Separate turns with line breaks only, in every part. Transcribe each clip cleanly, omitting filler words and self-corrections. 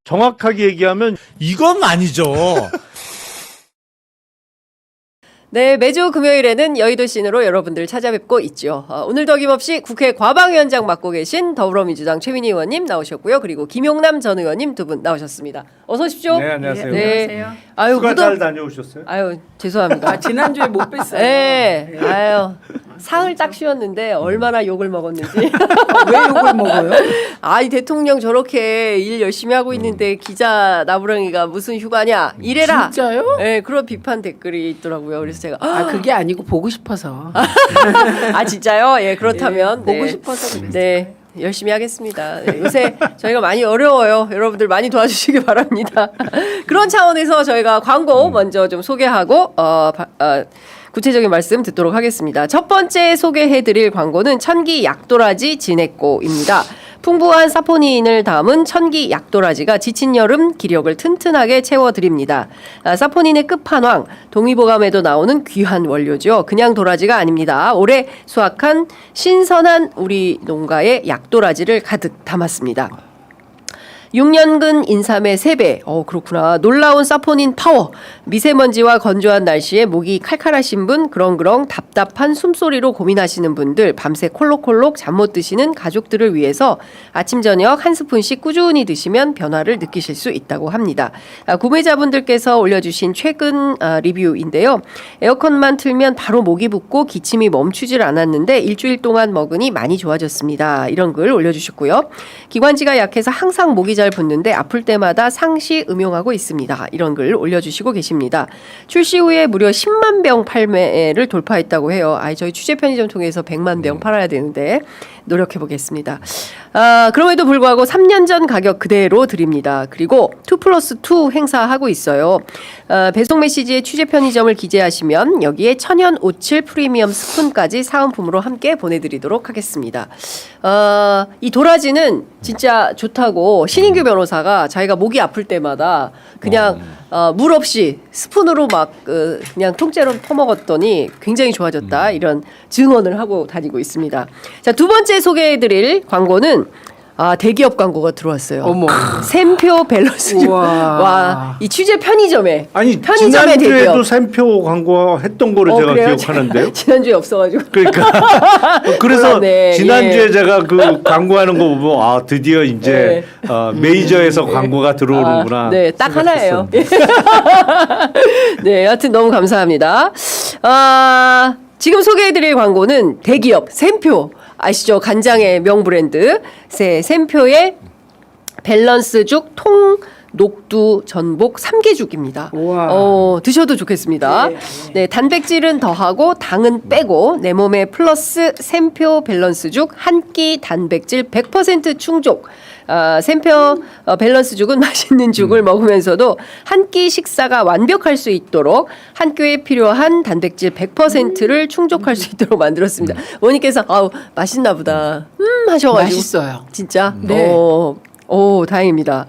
정확하게 얘기하면
이건 아니죠.
네, 매주 금요일에는 여의도 씬으로 여러분들 찾아뵙고 있죠. 오늘도 어김없이 국회 과방위원장 맡고 계신 더불어민주당 최민희 의원님 나오셨고요. 그리고 김용남 전 의원님 두 분 나오셨습니다. 어서 오십시오.
네, 안녕하세요.
네.
안녕하세요.
아유,
휴가 잘 다녀오셨어요?
아유, 죄송합니다.
지난주에 못 뵀어요.
네. 아유. 사흘 딱 쉬었는데 얼마나 욕을 먹었는지.
왜 욕을 먹어요?
이 대통령 저렇게 일 열심히 하고 있는데 기자 나부랭이가 무슨 휴가냐. 이래라.
진짜요?
네, 그런 비판 댓글이 있더라고요. 그래서 제가
그게 아니고 보고 싶어서.
진짜요? 예, 그렇다면
보고
네.
싶어서 그랬어요.
네. 열심히 하겠습니다. 네, 요새 저희가 많이 어려워요. 여러분들 많이 도와주시기 바랍니다. 그런 차원에서 저희가 광고 먼저 좀 소개하고 구체적인 말씀 듣도록 하겠습니다. 첫 번째 소개해드릴 광고는 천기 약도라지 진액고입니다. 풍부한 사포닌을 담은 천기 약도라지가 지친 여름 기력을 튼튼하게 채워드립니다. 사포닌의 끝판왕, 동의보감에도 나오는 귀한 원료죠. 그냥 도라지가 아닙니다. 올해 수확한 신선한 우리 농가의 약도라지를 가득 담았습니다. 6년근 인삼의 3배. 그렇구나. 놀라운 사포닌 파워. 미세먼지와 건조한 날씨에 목이 칼칼하신 분, 그렁그렁 답답한 숨소리로 고민하시는 분들, 밤새 콜록콜록 잠 못 드시는 가족들을 위해서 아침 저녁 한 스푼씩 꾸준히 드시면 변화를 느끼실 수 있다고 합니다. 구매자분들께서 올려주신 최근 리뷰인데요. 에어컨만 틀면 바로 목이 붓고 기침이 멈추질 않았는데 일주일 동안 먹으니 많이 좋아졌습니다. 이런 글 올려주셨고요. 기관지가 약해서 항상 목이 잘 붓는데 아플 때마다 상시 음용하고 있습니다. 이런 글 올려주시고 계십니다. 출시 후에 무려 10만 병 판매를 돌파했다고 해요. 저희 취재 편의점 통해서 100만 병 팔아야 되는데 노력해 보겠습니다. 그럼에도 불구하고 3년 전 가격 그대로 드립니다. 그리고 2+2 행사하고 있어요. 배송 메시지에 취재 편의점을 기재하시면 여기에 천연 오칠 프리미엄 스푼까지 사은품으로 함께 보내드리도록 하겠습니다. 이 도라지는 진짜 좋다고 신인규 변호사가 자기가 목이 아플 때마다 그냥 물 없이 스푼으로 막 그냥 통째로 퍼먹었더니 굉장히 좋아졌다 이런 증언을 하고 다니고 있습니다. 자, 두 번째 소개해드릴 광고는 대기업 광고가 들어왔어요.
어머.
샘표 밸런스. 와, 이 취재 편의점에.
아니
편의점의
지난주에도
대기업.
샘표 광고했던 거를 제가
그래요?
기억하는데요.
지난주에 없어가지고.
그러니까 그래서
몰랐네.
지난주에
예.
제가 그 광고하는 거 보면 드디어 이제 메이저에서 광고가 들어오는구나.
네, 딱 하나예요. 네, 여하튼 너무 감사합니다. 지금 소개해드릴 광고는 대기업 샘표 아시죠? 간장의 명브랜드 샘표의 밸런스죽 통 녹두 전복 삼계죽입니다. 드셔도 좋겠습니다. 네, 단백질은 더하고 당은 빼고 내 몸에 플러스 샘표 밸런스죽 한 끼 단백질 100% 충족. 샘표 밸런스죽은 맛있는 죽을 먹으면서도 한 끼 식사가 완벽할 수 있도록 한 끼에 필요한 단백질 100%를 충족할 수 있도록 만들었습니다. 어머니께서 맛있나 보다 하셔가지고
맛있어요.
진짜?
네.
오, 다행입니다.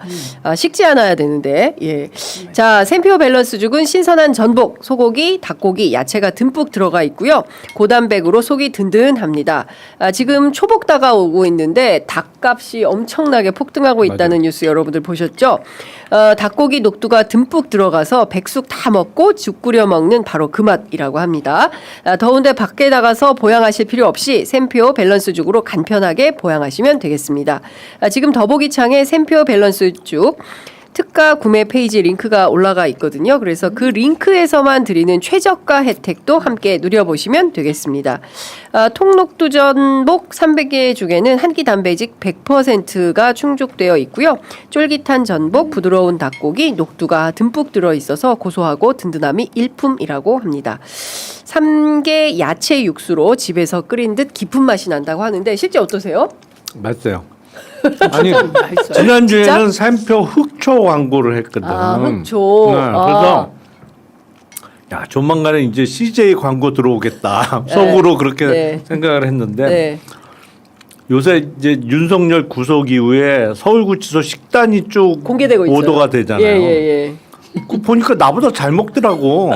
식지 않아야 되는데. 예. 자, 샘표 밸런스죽은 신선한 전복, 소고기, 닭고기, 야채가 듬뿍 들어가 있고요. 고단백으로 속이 든든합니다. 지금 초복 다가오고 있는데 닭값이 엄청나게 폭등하고 있다는 뉴스 여러분들 보셨죠? 닭고기 녹두가 듬뿍 들어가서 백숙 다 먹고 죽 끓여 먹는 바로 그 맛이라고 합니다. 더운데 밖에 나가서 보양하실 필요 없이 샘표 밸런스죽으로 간편하게 보양하시면 되겠습니다. 지금 더보기창에 샘표 밸런스죽 특가 구매 페이지 링크가 올라가 있거든요. 그래서 그 링크에서만 드리는 최저가 혜택도 함께 누려보시면 되겠습니다. 통녹두 전복 300개 죽에는 한 끼 단백질 100%가 충족되어 있고요. 쫄깃한 전복, 부드러운 닭고기, 녹두가 듬뿍 들어있어서 고소하고 든든함이 일품이라고 합니다. 3개 야채 육수로 집에서 끓인 듯 깊은 맛이 난다고 하는데 실제 어떠세요?
맞아요. 아니 지난주에는 샘표 흑초 광고를 했거든.
흑초.
그래서 야 조만간에 이제 CJ 광고 들어오겠다 속으로 그렇게 생각을 했는데 요새 이제 윤석열 구속 이후에 서울구치소 식단이 쭉
공개되고 있어요.
보도가 되잖아요.
예.
그 보니까 나보다 잘 먹더라고.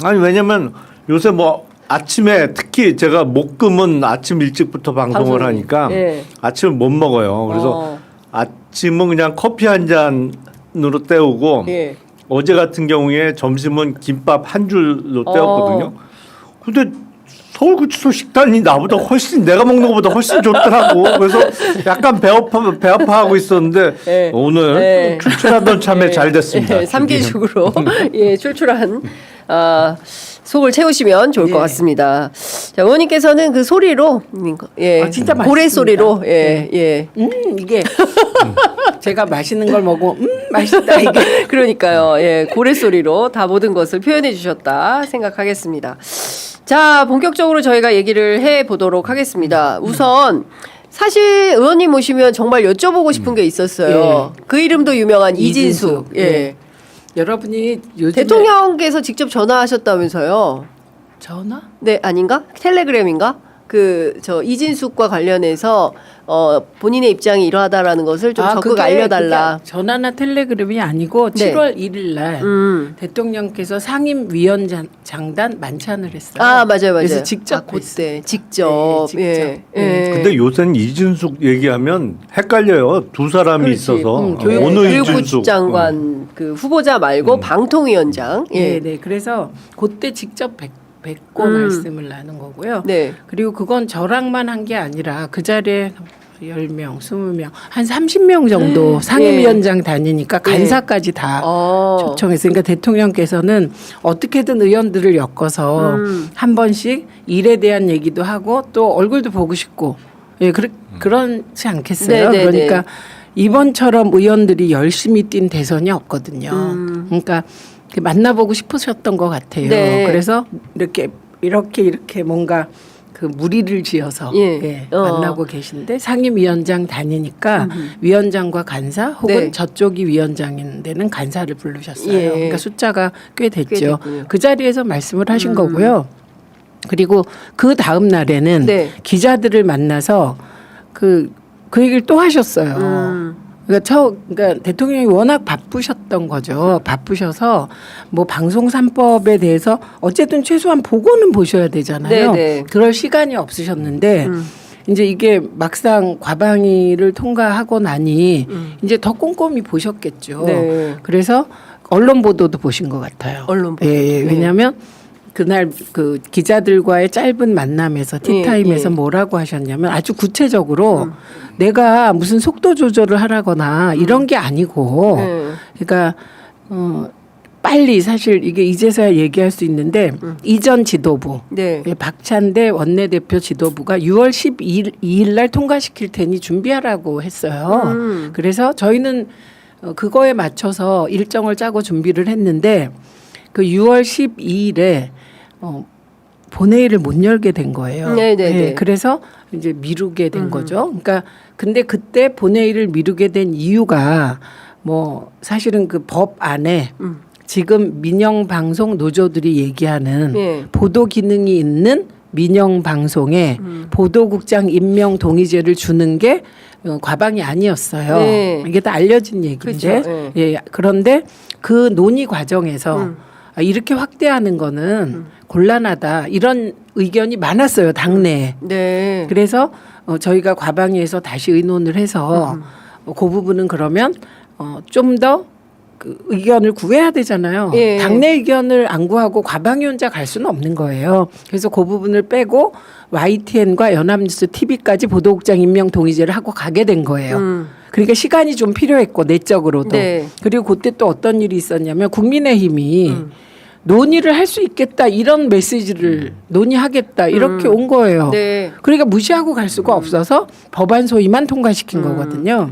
아니 왜냐면 요새 뭐 아침에 특히 제가 목금은 아침 일찍부터 방송을 하니까 아침을 못 먹어요. 그래서 아침은 그냥 커피 한 잔으로 때우고
예.
어제 같은 경우에 점심은 김밥 한 줄로 때웠거든요. 근데 서울구치소 식단이 나보다 훨씬 내가 먹는 것보다 훨씬 좋더라고. 그래서 약간 배 아파하고 있었는데
네.
오늘
네.
출출하던 참에 잘 됐습니다.
예, 3개죽으로 예, 출출한 속을 채우시면 좋을 것 같습니다. 자, 의원님께서는 그 소리로
진짜
고래
맛있습니다.
소리로 예.
이게 제가 맛있는 걸 먹으면 맛있다 이게.
그러니까요. 예, 고래 소리로 다 모든 것을 표현해 주셨다 생각하겠습니다. 자, 본격적으로 저희가 얘기를 해 보도록 하겠습니다. 우선 사실 의원님 모시면 정말 여쭤보고 싶은 게 있었어요. 그 이름도 유명한 이진숙. 예.
여러분이 요즘
대통령께서 직접 전화하셨다면서요.
전화?
네, 아닌가? 텔레그램인가? 저 이진숙과 관련해서 본인의 입장이 이러하다라는 것을 좀 적극
그게
알려달라.
전화나 텔레그램이 아니고
네.
7월 1일 날 대통령께서 상임위원장단 만찬을 했어요.
아, 맞아요.
그래서 직접
그때 직접.
네, 직접.
예.
네.
근데 요새는 이준숙 얘기하면 헷갈려요. 두 사람이
그렇지.
있어서
교육부
어느 이준숙
장관 그 후보자 말고 방통위원장. 예.
네. 그래서 그때 직접 뵙고 말씀을 나눈 거고요.
네.
그리고 그건 저랑만 한 게 아니라 그 자리에 10명, 20명, 한 30명 정도 상임위원장 다니니까 간사까지 다 초청했어요. 그러니까 대통령께서는 어떻게든 의원들을 엮어서 한 번씩 일에 대한 얘기도 하고 또 얼굴도 보고 싶고 그렇지 않겠어요.
네, 네,
그러니까 이번처럼 의원들이 열심히 뛴 대선이 없거든요. 그러니까 만나보고 싶으셨던 것 같아요.
네.
그래서 이렇게 뭔가 그 무리를 지어서 만나고 계신데 상임위원장 다니니까 위원장과 간사 혹은
네.
저쪽이 위원장인 데는 간사를 부르셨어요.
예.
그러니까 숫자가 꽤 됐죠.
됐군요.
그 자리에서 말씀을 하신 거고요. 그리고 그 다음 날에는
네.
기자들을 만나서 그 얘기를 또 하셨어요. 그러니까 대통령이 워낙 바쁘셨던 거죠. 바쁘셔서 뭐 방송 3법에 대해서 어쨌든 최소한 보고는 보셔야 되잖아요.
네네.
그럴 시간이 없으셨는데 이제 이게 막상 과방위를 통과하고 나니 이제 더 꼼꼼히 보셨겠죠.
네.
그래서 언론 보도도 보신 것 같아요.
언론 보도.
예, 왜냐하면 그날 그 기자들과의 짧은 만남에서 티타임에서 뭐라고 하셨냐면 아주 구체적으로 내가 무슨 속도 조절을 하라거나 이런 게 아니고 그러니까 빨리 사실 이게 이제서야 얘기할 수 있는데 이전 지도부
네.
박찬대 원내대표 지도부가 6월 12일 날 통과시킬 테니 준비하라고 했어요. 그래서 저희는 그거에 맞춰서 일정을 짜고 준비를 했는데 그 6월 12일에 본회의를 못 열게 된 거예요.
네네네.
그래서 이제 미루게 된 거죠. 그러니까 근데 그때 본회의를 미루게 된 이유가 뭐 사실은 그 법 안에 지금 민영방송 노조들이 얘기하는 보도 기능이 있는 민영방송에 보도국장 임명 동의제를 주는 게 과방이 아니었어요.
네.
이게 다 알려진 얘기인데
그렇죠.
그런데 그 논의 과정에서 이렇게 확대하는 거는 곤란하다 이런 의견이 많았어요 당내에.
네.
그래서 저희가 과방위에서 다시 의논을 해서 그 부분은 그러면 좀 더 그 의견을 구해야 되잖아요.
예.
당내 의견을 안 구하고 과방위 혼자 갈 수는 없는 거예요. 그래서 그 부분을 빼고 YTN과 연합뉴스 TV까지 보도국장 임명 동의제를 하고 가게 된 거예요. 그러니까 시간이 좀 필요했고 내적으로도.
네.
그리고 그때 또 어떤 일이 있었냐면 국민의힘이 논의를 할 수 있겠다 이런 메시지를 논의하겠다 이렇게 온 거예요.
네.
그러니까 무시하고 갈 수가 없어서 법안 소위만 통과시킨 거거든요.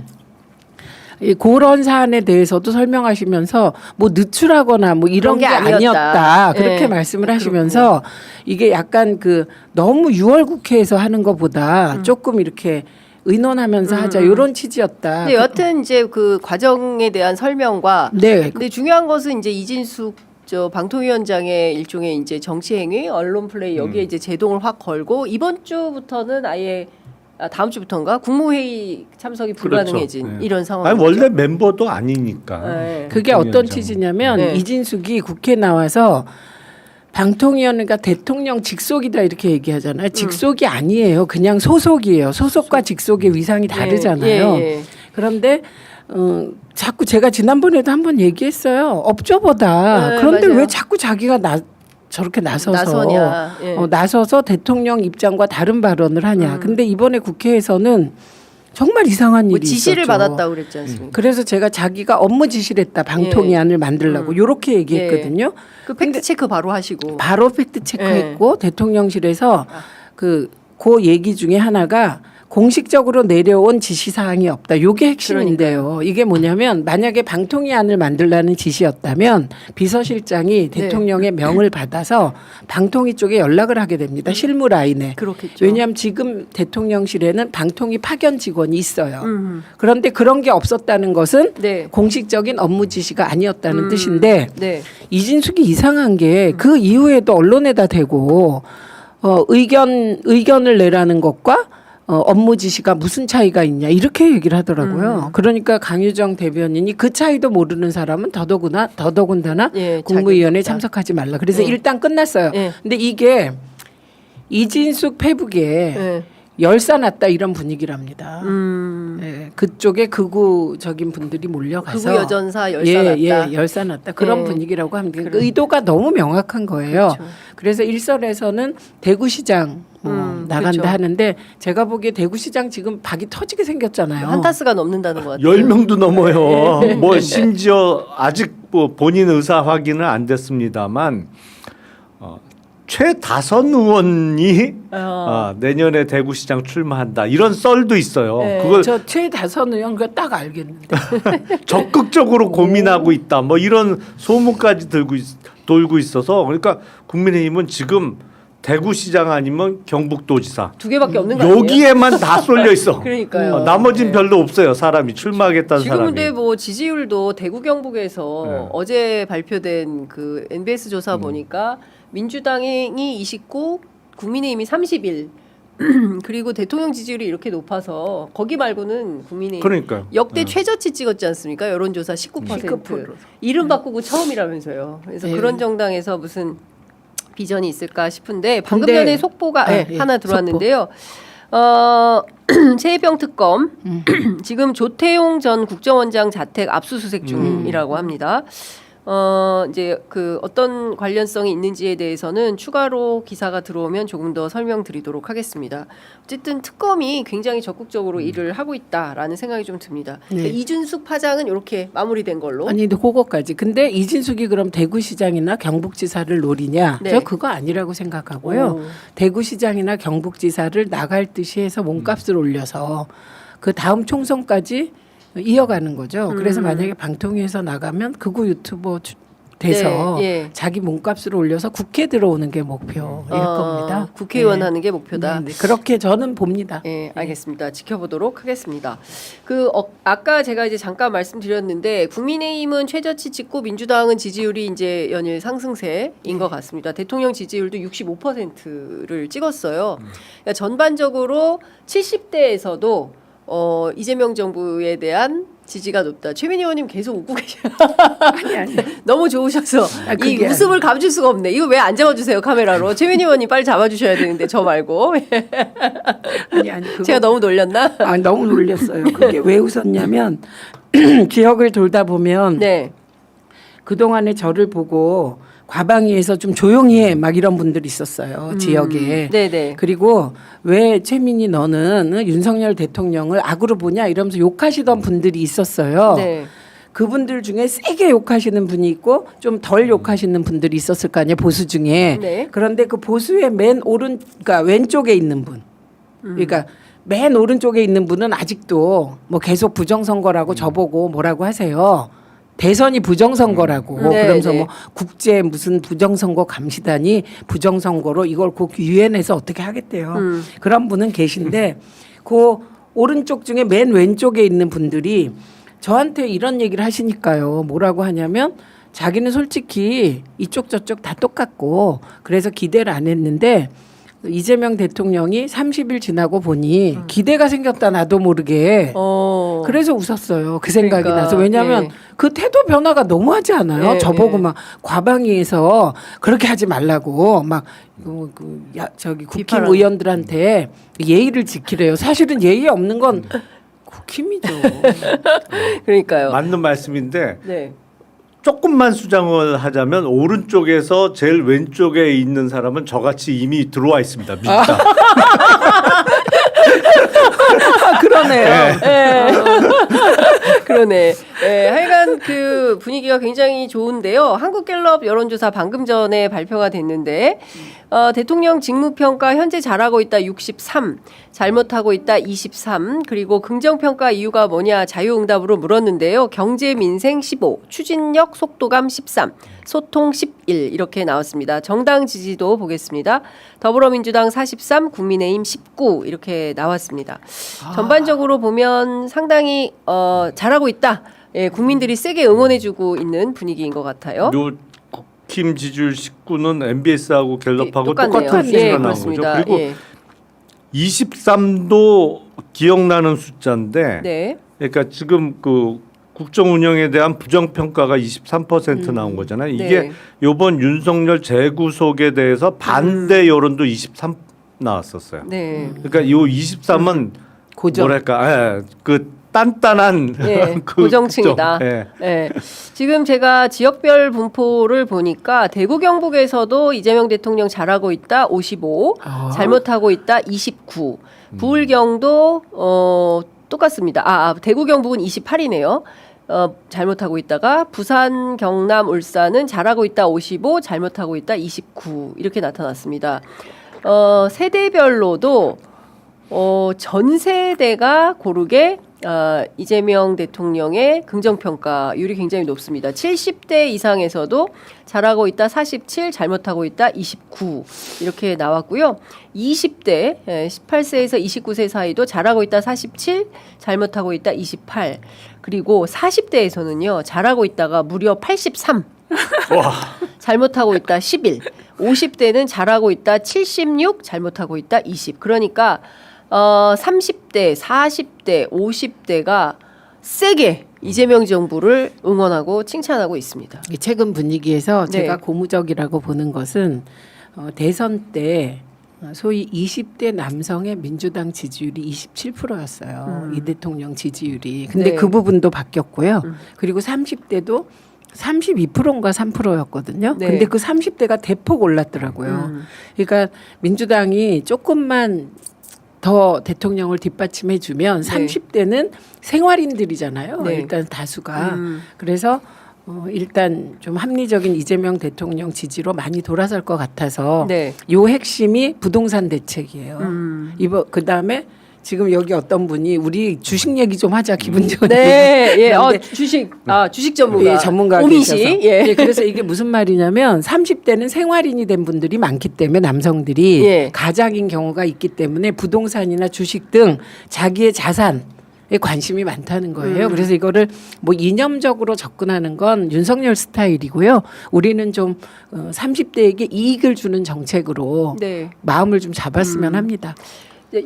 그런 사안에 대해서도 설명하시면서 뭐 늦추라거나 뭐 이런 게 아니었다 그렇게
네.
말씀을 하시면서 이게 약간 그 너무 6월 국회에서 하는 것보다 조금 이렇게 의논하면서 하자 이런 취지였다.
근데 여하튼 이제 그 과정에 대한 설명과
네.
근데 중요한 것은 이제 이진숙 방통위원장의 일종의 이제 정치행위, 언론 플레이 여기에 이제 제동을 확 걸고 이번 주부터는 아예 다음 주부터인가 국무회의 참석이 불가능해진
그렇죠. 네.
이런 상황.
아니 원래 멤버도 아니니까.
네.
그게 어떤 취지냐면
네.
이진숙이 국회에 나와서 방통위원 그러니까 대통령 직속이다 이렇게 얘기하잖아요. 직속이 아니에요. 그냥 소속이에요. 소속과 직속의 위상이 다르잖아요.
예.
그런데 자꾸 제가 지난번에도 한번 얘기했어요. 업저보다.
네,
그런데
맞아요.
왜 자꾸 자기가 저렇게 나서서
나서냐. 예.
나서서 대통령 입장과 다른 발언을 하냐. 근데 이번에 국회에서는 정말 이상한
뭐
일이
지시를
있었죠.
받았다고 그랬지 않습니까?
그래서 제가 자기가 업무 지시를 했다. 방통위안을 만들라고 이렇게 얘기했거든요.
그 팩트 체크 바로 하시고.
바로 팩트 체크했고 대통령실에서 그 얘기 중에 하나가 공식적으로 내려온 지시 사항이 없다. 요게 핵심인데요. 이게 뭐냐면 만약에 방통위안을 만들라는 지시였다면 비서실장이 대통령의 명을 받아서 방통위 쪽에 연락을 하게 됩니다. 실무 라인에.
그렇겠죠.
왜냐하면 지금 대통령실에는 방통위 파견 직원이 있어요. 그런데 그런 게 없었다는 것은
네.
공식적인 업무 지시가 아니었다는 뜻인데
네.
이진숙이 이상한 게 그 이후에도 언론에다 대고 의견을 내라는 것과 업무 지시가 무슨 차이가 있냐 이렇게 얘기를 하더라고요. 그러니까 강유정 대변인이 그 차이도 모르는 사람은 더더군다나
예,
국무위원회에
자격있다.
참석하지 말라. 그래서
예.
일단 끝났어요.
예.
근데 이게 이진숙 페북에
예.
열사 났다 이런 분위기랍니다. 예, 그쪽에 극우적인 분들이 몰려가서
극우 여전사 열사 났다.
예, 열사 났다 그런
예.
분위기라고 합니다. 그 의도가 너무 명확한 거예요.
그렇죠.
그래서 일설에서는 대구시장 나간다
그렇죠.
하는데 제가 보기에 대구시장 지금 박이 터지게 생겼잖아요.
한타스가 넘는다는 것 같아요.
10명도 넘어요. 뭐 심지어 아직 뭐 본인 의사 확인은 안 됐습니다만 최다선 의원이 내년에 대구시장 출마한다 이런 썰도 있어요.
네.
그걸
저 최다선 의원 그거 딱 알겠는데.
적극적으로 고민하고 있다. 뭐 이런 소문까지 돌고 있어서 그러니까 국민의힘은 지금 대구시장 아니면 경북도지사
두 개밖에 없는 거 아니에요?
여기에만 다 쏠려 있어.
그러니까요.
나머진
네.
별로 없어요. 사람이 출마하겠다는
지금
사람이.
근데 뭐 지지율도 대구 경북에서
네.
어제 발표된 그 NBS 조사 보니까 민주당이 29, 국민의힘이 31. 그리고 대통령 지지율이 이렇게 높아서 거기 말고는 국민의힘
그러니까요.
역대 최저치 찍었지 않습니까? 여론조사 19%.
19%.
이름 바꾸고 처음이라면서요. 그래서
네.
그런 정당에서 무슨 비전이 있을까 싶은데 방금
근데-
전에 속보가
예,
하나 들어왔는데요. 최혜병 특검 지금 조태용 전 국정원장 자택 압수수색 중이라고 합니다. 이제 그 어떤 관련성이 있는지에 대해서는 추가로 기사가 들어오면 조금 더 설명드리도록 하겠습니다. 어쨌든 특검이 굉장히 적극적으로 일을 하고 있다라는 생각이 좀 듭니다.
네.
그러니까 이준숙 파장은 이렇게 마무리된 걸로.
아니 근데 그거까지. 근데 이진숙이 그럼 대구시장이나 경북지사를 노리냐?
네.
저 그거 아니라고 생각하고요. 대구시장이나 경북지사를 나갈 듯이 해서 몸값을 올려서 그 다음 총선까지 이어가는 거죠. 그래서 만약에 방통위에서 나가면 극우 유튜버 돼서
네, 예.
자기 몸값을 올려서 국회 들어오는 게 목표일 겁니다.
국회의원
네.
하는 게 목표다.
네, 네. 그렇게 저는 봅니다.
네, 알겠습니다. 지켜보도록 하겠습니다. 아까 제가 이제 잠깐 말씀드렸는데 국민의힘은 최저치 찍고 민주당은 지지율이 이제 연일 상승세인 것 같습니다. 대통령 지지율도 65%를 찍었어요. 그러니까 전반적으로 70대에서도 이재명 정부에 대한 지지가 높다. 최민희 의원님 계속 웃고 계셔요.
아니.
너무 좋으셔서 이
그게
웃음을 감출 수가 없네. 이거 왜 안 잡아주세요 카메라로? 최민희 의원님 빨리 잡아주셔야 되는데 저 말고.
아니 그거
제가 너무 놀렸나?
너무 놀렸어요. 그게 왜 웃었냐면 지역을 돌다 보면
네.
그동안에 저를 보고 과방위에서 좀 조용히 해 막 이런 분들이 있었어요. 지역에.
네네.
그리고 왜 최민희 너는 윤석열 대통령을 악으로 보냐 이러면서 욕하시던 분들이 있었어요.
네.
그분들 중에 세게 욕하시는 분이 있고 좀 덜 욕하시는 분들이 있었을 거 아니에요. 보수 중에.
네.
그런데 그 보수의 그러니까 왼쪽에 있는 분. 그러니까 맨 오른쪽에 있는 분은 아직도 뭐 계속 부정선거라고 저보고 뭐라고 하세요. 대선이 부정선거라고
네,
그러면서
네.
뭐 국제 무슨 부정선거 감시단이 부정선거로 이걸 꼭 유엔에서 어떻게 하겠대요. 그런 분은 계신데 그 오른쪽 중에 맨 왼쪽에 있는 분들이 저한테 이런 얘기를 하시니까요. 뭐라고 하냐면 자기는 솔직히 이쪽 저쪽 다 똑같고 그래서 기대를 안 했는데 이재명 대통령이 30일 지나고 보니 기대가 생겼다 나도 모르게. 그래서 웃었어요. 그 생각이
그러니까,
나서. 왜냐하면
예.
그 태도 변화가 너무하지 않아요?
예,
저보고
예.
막 과방위에서 그렇게 하지 말라고 막 저기 국힘
비판하고.
의원들한테 예의를 지키래요. 사실은 예의 없는 건 적힘이죠.
그러니까요.
맞는 말씀인데
네.
조금만 수정을 하자면 오른쪽에서 제일 왼쪽에 있는 사람은 저같이 이미 들어와 있습니다. 민주당.
그러네요.
네. 그러네. 네, 하여간 그 분위기가 굉장히 좋은데요. 한국갤럽 여론조사 방금 전에 발표가 됐는데 대통령 직무평가 현재 잘하고 있다 63, 잘못하고 있다 23, 그리고 긍정평가 이유가 뭐냐 자유응답으로 물었는데요. 경제 민생 15, 추진력 속도감 13, 소통 11 이렇게 나왔습니다. 정당 지지도 보겠습니다. 더불어민주당 43, 국민의힘 19 이렇게 나왔습니다. 전반적으로 보면 상당히 잘하고 있다. 예, 국민들이 세게 응원해주고 있는 분위기인 것 같아요.
요 국힘 지지율 19는 MBS하고 갤럽하고
똑같네요.
똑같은 수치가
예,
나온
그렇습니다.
거죠. 그리고
예.
23도 기억나는 숫자인데,
네.
그러니까 지금 그 국정 운영에 대한 부정 평가가 23% 나온 거잖아요. 이게
네.
이번 윤석열 재구속에 대해서 반대 여론도 23 나왔었어요.
네.
그러니까 요 23은
고정.
뭐랄까, 그 단단한
예,
그
고정층이다.
국정. 예.
예. 지금 제가 지역별 분포를 보니까 대구 경북에서도 이재명 대통령 잘하고 있다 55, 잘못하고 있다 29, 부울경도 똑같습니다. 대구 경북은 28이네요. 잘못하고 있다가 부산, 경남, 울산은 잘하고 있다 55, 잘못하고 있다 29 이렇게 나타났습니다. 세대별로도 전 세대가 고르게 이재명 대통령의 긍정평가율이 굉장히 높습니다. 70대 이상에서도 잘하고 있다 47, 잘못하고 있다 29 이렇게 나왔고요. 20대 18세에서 29세 사이도 잘하고 있다 47, 잘못하고 있다 28 그리고 40대에서는요. 잘하고 있다가 무려 83 잘못하고 있다 11 50대는 잘하고 있다 76, 잘못하고 있다 20 그러니까 30대, 40대, 50대가 세게 이재명 정부를 응원하고 칭찬하고 있습니다.
최근 분위기에서
네.
제가 고무적이라고 보는 것은 대선 때 소위 20대 남성의 민주당 지지율이 27%였어요. 이 대통령 지지율이. 근데
네.
그 부분도 바뀌었고요. 그리고 30대도 32%인가 3%였거든요.
네.
근데 그 30대가 대폭 올랐더라고요. 그러니까 민주당이 조금만 더 대통령을 뒷받침해 주면
네.
30대는 생활인들이잖아요.
네.
일단 다수가. 그래서 일단 좀 합리적인 이재명 대통령 지지로 많이 돌아설 것 같아서
네.
요 핵심이 부동산 대책이에요. 이번 그다음에 지금 여기 어떤 분이 우리 주식 얘기 좀 하자 기분 좋은.
네, 예,
그런데
주식 전문가,
예, 전문가
오민
계셔서.
씨, 예.
예, 그래서 이게 무슨 말이냐면 30대는 생활인이 된 분들이 많기 때문에 남성들이
예.
가장인 경우가 있기 때문에 부동산이나 주식 등 자기의 자산에 관심이 많다는 거예요. 그래서 이거를 뭐 이념적으로 접근하는 건 윤석열 스타일이고요. 우리는 좀 30대에게 이익을 주는 정책으로
네.
마음을 좀 잡았으면 합니다.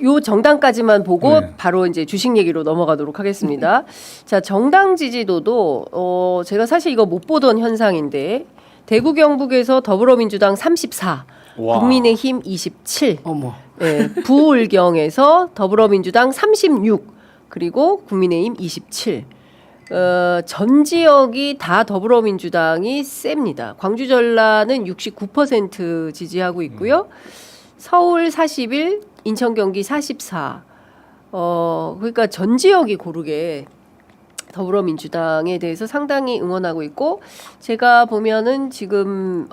요 정당까지만 보고
네.
바로 이제 주식 얘기로 넘어가도록 하겠습니다. 자, 정당 지지도도 제가 사실 이거 못 보던 현상인데 대구 경북에서 더불어민주당 34,
와.
국민의힘 27,
어머.
예, 부울경에서 더불어민주당 36, 그리고 국민의힘 27. 전 지역이 다 더불어민주당이 셉니다. 광주 전라는 69% 지지하고 있고요. 서울 41, 인천 경기 44. 그러니까 전 지역이 고르게 더불어민주당에 대해서 상당히 응원하고 있고 제가 보면은 지금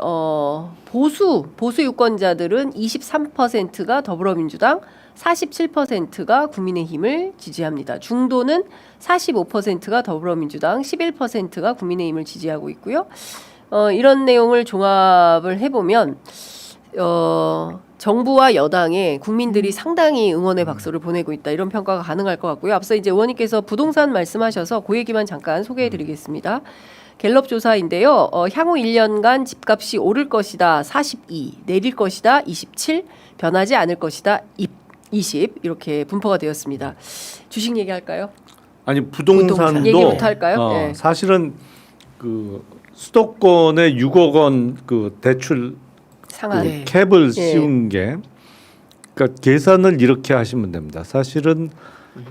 보수 유권자들은 23%가 더불어민주당, 47%가 국민의힘을 지지합니다. 중도는 45%가 더불어민주당, 11%가 국민의힘을 지지하고 있고요. 이런 내용을 종합을 해보면 정부와 여당에 국민들이 상당히 응원의 박수를 보내고 있다 이런 평가가 가능할 것 같고요. 앞서 이제 의원님께서 부동산 말씀하셔서 그 얘기만 잠깐 소개해드리겠습니다. 갤럽 조사인데요. 향후 1년간 집값이 오를 것이다 42, 내릴 것이다 27, 변하지 않을 것이다 20 이렇게 분포가 되었습니다. 주식 얘기할까요?
아니 부동산도
얘기부터 할까요? 네.
사실은 그 수도권에 6억 원 그 대출
상한.
네.
캡을
예.
씌운 게 그러니까 계산을 이렇게 하시면 됩니다. 사실은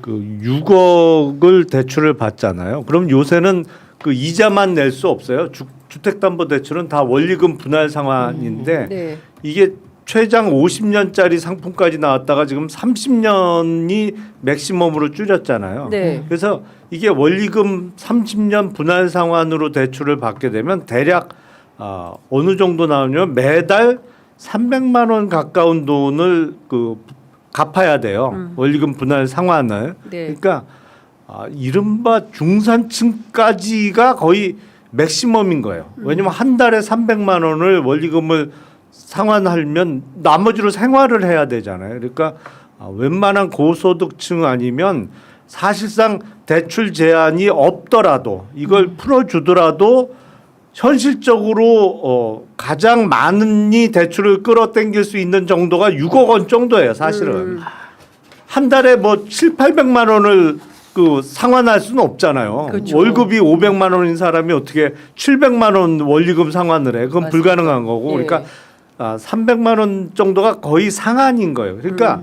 그 6억을 대출을 받잖아요. 그럼 요새는 그 이자만 낼 수 없어요. 주택담보대출은 다 원리금 분할 상환인데
네.
이게 최장 50년짜리 상품까지 나왔다가 지금 30년이 맥시멈으로 줄였잖아요.
네.
그래서 이게 원리금 30년 분할 상환으로 대출을 받게 되면 대략 어느 정도 나오냐면 매달 300만 원 가까운 돈을 그 갚아야 돼요. 원리금 분할 상환을.
네.
그러니까 이른바 중산층까지가 거의 맥시멈인 거예요. 왜냐면 한 달에 300만 원을 원리금을 상환하면 나머지로 생활을 해야 되잖아요. 그러니까 웬만한 고소득층 아니면 사실상 대출 제한이 없더라도 이걸 풀어주더라도 현실적으로 가장 많이 대출을 끌어당길 수 있는 정도가 6억 원 정도예요. 사실은 한 달에 뭐 7,800만 원을 그 상환할 수는 없잖아요.
그렇죠.
월급이 500만 원인 사람이 어떻게 700만 원 원리금 상환을 해? 그건
맞습니다.
불가능한 거고.
예.
그러니까 300만 원 정도가 거의 상한인 거예요. 그러니까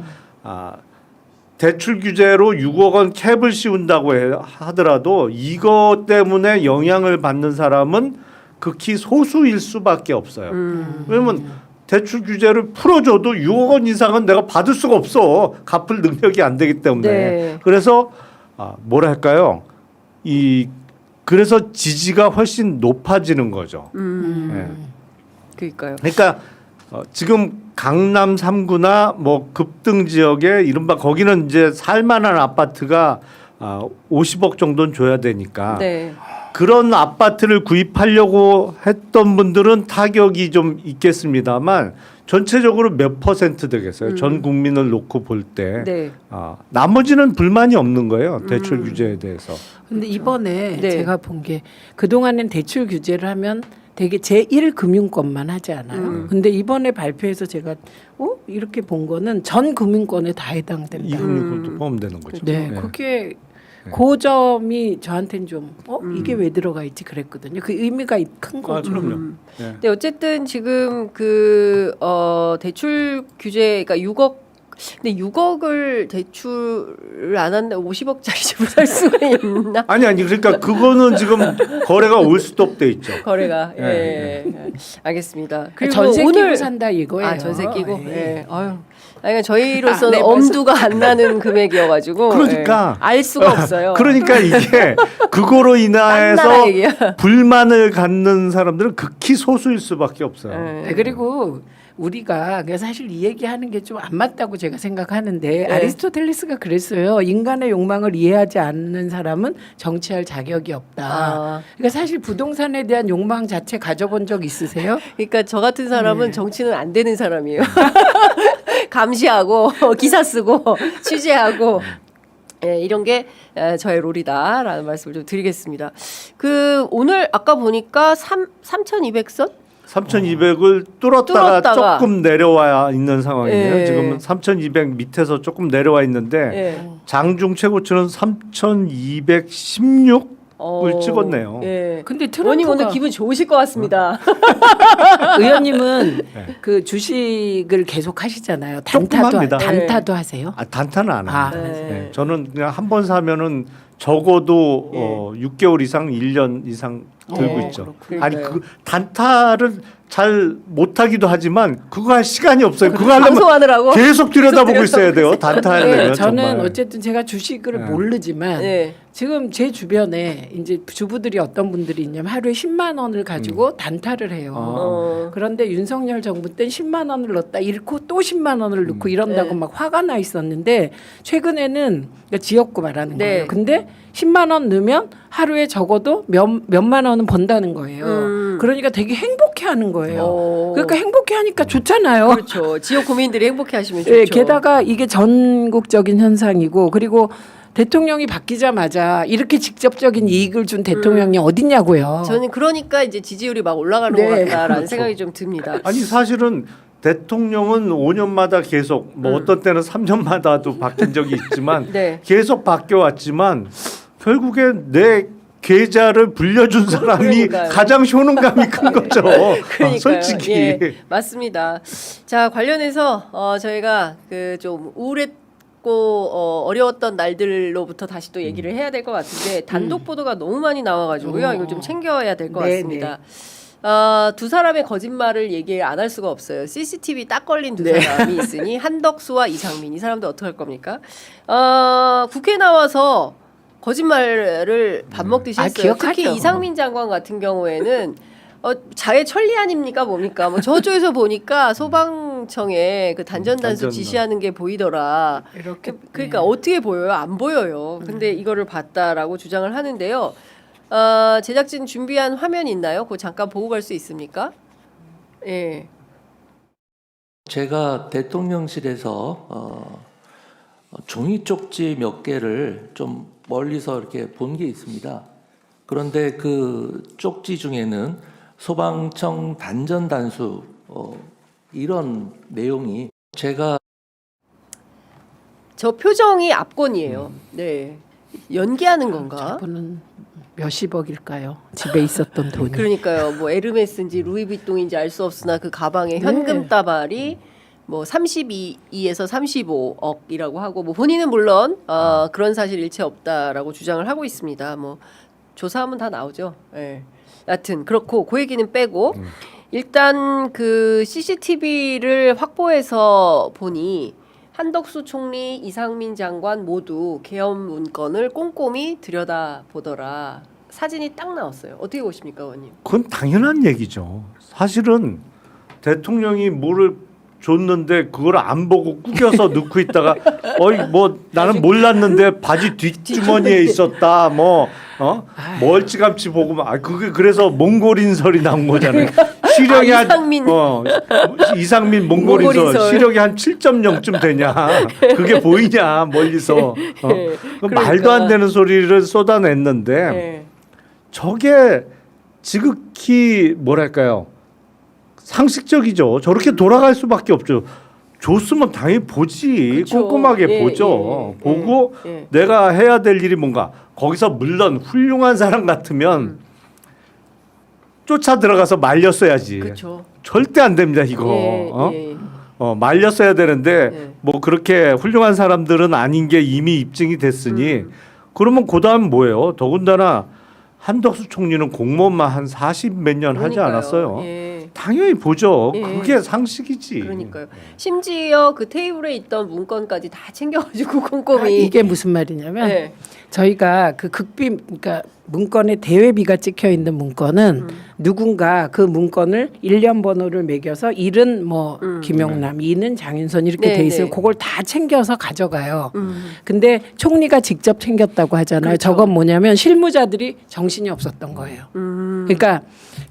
대출 규제로 6억 원 캡을 씌운다고 하더라도 이것 때문에 영향을 받는 사람은 극히 소수일 수밖에 없어요. 왜냐면 대출 규제를 풀어줘도 6억 원 이상은 내가 받을 수가 없어. 갚을 능력이 안 되기 때문에.
네.
그래서 뭐랄까요? 그래서 지지가 훨씬 높아지는 거죠. 네.
그러니까요.
그러니까 지금 강남 3구나 뭐 급등 지역에 이른바 거기는 이제 살만한 아파트가 50억 정도는 줘야 되니까
네.
그런 아파트를 구입하려고 했던 분들은 타격이 좀 있겠습니다만 전체적으로 몇 퍼센트 되겠어요? 전 국민을 놓고 볼 때
네.
나머지는 불만이 없는 거예요. 대출 규제에 대해서.
근데 이번에
네.
제가 본 게 그동안은 대출 규제를 하면 되게 제1금융권만 하지 않아요. 근데 이번에 발표해서 제가 이렇게 본 거는 전 금융권에 다 해당된다.
이금융권도 포함되는 거죠.
네, 그게 그 점이 저한테는 좀 이게 왜 들어가 있지 그랬거든요. 그 의미가 큰 거죠.
그럼요. 네.
근데 어쨌든 지금 그 대출 규제 그러니까 6억 근데 6억을 대출을 안 한다 50억짜리 집을 살 수가 있나?
아니 그러니까 그거는 지금 거래가 올 스톱돼 있죠.
거래가
네,
알겠습니다. 그리고
전세
오늘
끼고 산다 이거예요.
전세 끼고
네.
아유. 그러니까 저희로서는
네,
엄두가 안 나는 금액이어가지고
그러니까.
알 수가 없어요.
그러니까 이게 그거로 인해서
딴 얘기야.
불만을 갖는 사람들은 극히 소수일 수밖에 없어요.
네, 그리고 우리가 사실 이 얘기하는 게 좀 안 맞다고 제가 생각하는데
네.
아리스토텔레스가 그랬어요. 인간의 욕망을 이해하지 않는 사람은 정치할 자격이 없다. 그러니까 사실 부동산에 대한 욕망 자체 가져본 적 있으세요?
그러니까 저 같은 사람은 정치는 안 되는 사람이에요. 감시하고 기사 쓰고 취재하고 이런 게 저의 롤이다라는 말씀을 좀 드리겠습니다. 그 오늘 아까 보니까 3,200선
3,200을 뚫었다가 조금 내려와 있는 상황이에요.
예.
지금은 3,200 밑에서 조금 내려와 있는데 장중 최고치는 3,216을 찍었네요.
예.
근데
의원님 오늘
트럼프가
기분 좋으실 것 같습니다.
의원님은 그 주식을 계속 하시잖아요. 단타도
합니다.
단타도 하세요?
단타는 안 합니다.
네.
네. 저는 그냥 한 번 사면은 적어도 6개월 이상, 1년 이상 들고 있죠. 아니
그러니까요.
그 단타를 잘 못하기도 하지만 그거 할 시간이 없어요. 그거 하려면
방송하느라고
계속 들여다보고 있어야 돼요. 단타 하려면
네, 저는
정말.
어쨌든 제가 주식을
네.
모르지만
네.
지금 제 주변에 이제 주부들이 어떤 분들이 있냐면 하루에 10만 원을 가지고 단타를 해요. 그런데 윤석열 정부 때 10만 원을 넣었다 잃고 또 10만 원을 넣고 이런다고
네.
막 화가 나 있었는데 최근에는 그러니까 지역구 말하는
네.
거예요. 근데 10만 원 넣으면 하루에 적어도 몇만 원은 번다는 거예요. 그러니까 되게 행복해하는 거예요. 그러니까 행복해하니까 좋잖아요.
그렇죠. 지역 구민들이 행복해하시면 좋죠.
예, 게다가 이게 전국적인 현상이고 그리고 대통령이 바뀌자마자 이렇게 직접적인 이익을 준 대통령이 어딨냐고요.
저는 그러니까 이제 지지율이 막 올라가는
네,
것 같다라는
그렇죠.
생각이 좀 듭니다.
아니 사실은 대통령은 5년마다 계속 뭐 어떤 때는 3년마다도 바뀐 적이 있지만
네.
계속 바뀌어 왔지만 결국에 내 계좌를 불려준 사람이
그러니까요.
가장 효능감이 큰 거죠.
그러니까요.
솔직히.
예, 맞습니다. 자 관련해서 저희가 그 좀 어렵고 어려웠던 날들로부터 다시 또 얘기를 해야 될 것 같은데 단독 보도가 너무 많이 나와가지고요. 이걸 좀 챙겨야 될 것 같습니다. 두 사람의 거짓말을 얘기 안 할 수가 없어요. CCTV 딱 걸린 두 사람이 있으니 한덕수와 이상민 이 사람들 어떻게 할 겁니까? 국회 나와서 거짓말을 밥 먹듯이 했어요. 특히 이상민 장관 같은 경우에는 자해 천리 아닙니까 뭡니까? 뭐 저쪽에서 보니까 소방청에 그 단전단수 지시하는 게 보이더라.
이렇게
그러니까 어떻게 보여요? 안 보여요. 근데 이거를 봤다라고 주장을 하는데요. 제작진 준비한 화면 있나요? 그거 잠깐 보고 갈 수 있습니까? 예.
제가 대통령실에서 종이 쪽지 몇 개를 좀 멀리서 이렇게 본 게 있습니다. 그런데 그 쪽지 중에는 소방청 단전 단수 이런 내용이 제가
저 표정이 압권이에요. 네. 연기하는 건가?
저분은 몇십억일까요? 집에 있었던 돈이.
그러니까요. 뭐 에르메스인지 루이비통인지 알 수 없으나 그 가방에 현금 따발이 뭐 32에서 35억이라고 하고 뭐 본인은 물론 그런 사실 일체 없다라고 주장을 하고 있습니다. 뭐 조사하면 다 나오죠. 예. 여튼 그렇고 그 얘기는 빼고 일단 그 CCTV를 확보해서 보니 한덕수 총리, 이상민 장관 모두 계엄 문건을 꼼꼼히 들여다보더라. 사진이 딱 나왔어요. 어떻게 보십니까, 의원님?
그건 당연한 얘기죠. 사실은 대통령이 뭐를 줬는데 그걸 안 보고 구겨서 넣고 있다가 뭐 나는 몰랐는데 바지 뒷주머니에 있었다 뭐 멀찌감치 보고 그게 그래서 몽골인설이 나온 거잖아요. 시력이 이상민 몽골인설 시력이 한 7.0쯤 되냐 그게 보이냐 멀리서
그러니까.
말도 안 되는 소리를 쏟아냈는데
네.
저게 지극히 뭐랄까요 상식적이죠. 저렇게 돌아갈 수밖에 없죠. 줬으면 당연히 보지.
그쵸.
꼼꼼하게 보죠. 보고 내가 해야 될 일이 뭔가. 거기서 물론 훌륭한 사람 같으면 쫓아 들어가서 말렸어야지.
그쵸.
절대 안 됩니다 이거. 말렸어야 되는데 뭐 그렇게 훌륭한 사람들은 아닌 게 이미 입증이 됐으니 그러면 그 다음 뭐예요? 더군다나 한덕수 총리는 공무원만 한 40 몇 년 하지 않았어요. 당연히 보죠. 그게 상식이지.
그러니까요. 심지어 그 테이블에 있던 문건까지 다 챙겨가지고 꼼꼼히.
이게 무슨 말이냐면 저희가 그 극비 그러니까 문건에 대외비가 찍혀 있는 문건은 누군가 그 문건을 일련 번호를 매겨서 1은 뭐 김용남, 2는 장윤선 이렇게 돼 있으면 그걸 다 챙겨서 가져가요. 근데 총리가 직접 챙겼다고 하잖아요. 그렇죠. 저건 뭐냐면 실무자들이 정신이 없었던 거예요. 그러니까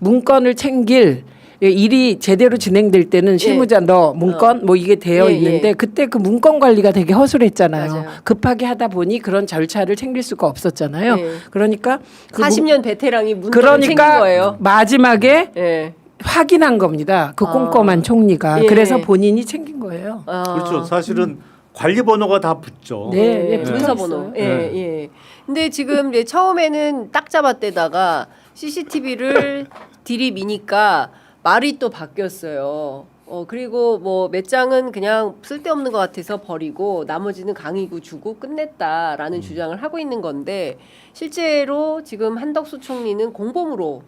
문건을 챙길 일이 제대로 진행될 때는 실무자 너 문건 뭐 이게 되어 있는데 그때 그 문건 관리가 되게 허술했잖아요.
맞아요.
급하게 하다 보니 그런 절차를 챙길 수가 없었잖아요. 그러니까
40년 베테랑이 문건을 챙긴 거예요.
마지막에 확인한 겁니다. 그 꼼꼼한 총리가. 그래서 본인이 챙긴 거예요.
그렇죠. 사실은 관리 번호가 다 붙죠.
문서 번호. 근데 지금 이제 처음에는 딱 잡았대다가 CCTV를 들이미니까 말이 또 바뀌었어요. 그리고 뭐 몇 장은 그냥 쓸데없는 것 같아서 버리고 나머지는 강의구 주고 끝냈다라는 주장을 하고 있는 건데 실제로 지금 한덕수 총리는 공범으로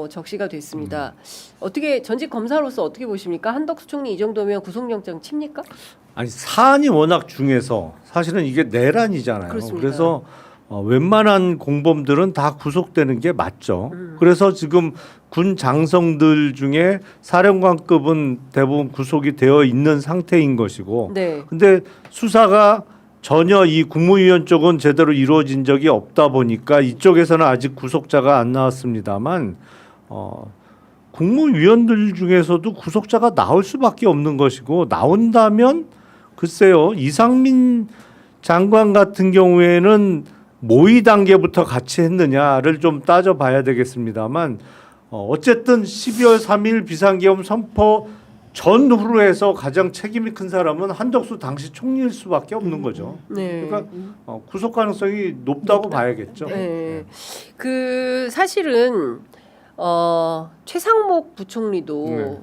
적시가 됐습니다. 어떻게 전직 검사로서 어떻게 보십니까? 한덕수 총리 이 정도면 구속영장 칩니까?
아니 사안이 워낙 중해서 사실은 이게 내란이잖아요.
그렇습니다.
그래서 웬만한 공범들은 다 구속되는 게 맞죠. 그래서 지금 군 장성들 중에 사령관급은 대부분 구속이 되어 있는 상태인 것이고 근데 수사가 전혀 이 국무위원 쪽은 제대로 이루어진 적이 없다 보니까 이쪽에서는 아직 구속자가 안 나왔습니다만 국무위원들 중에서도 구속자가 나올 수밖에 없는 것이고 나온다면 글쎄요. 이상민 장관 같은 경우에는 모의 단계부터 같이 했느냐를 좀 따져봐야 되겠습니다만 어쨌든 12월 3일 비상계엄 선포 전후로 해서 가장 책임이 큰 사람은 한덕수 당시 총리일 수밖에 없는 거죠. 그러니까 구속 가능성이 높다고 봐야겠죠.
그 사실은 최상목 부총리도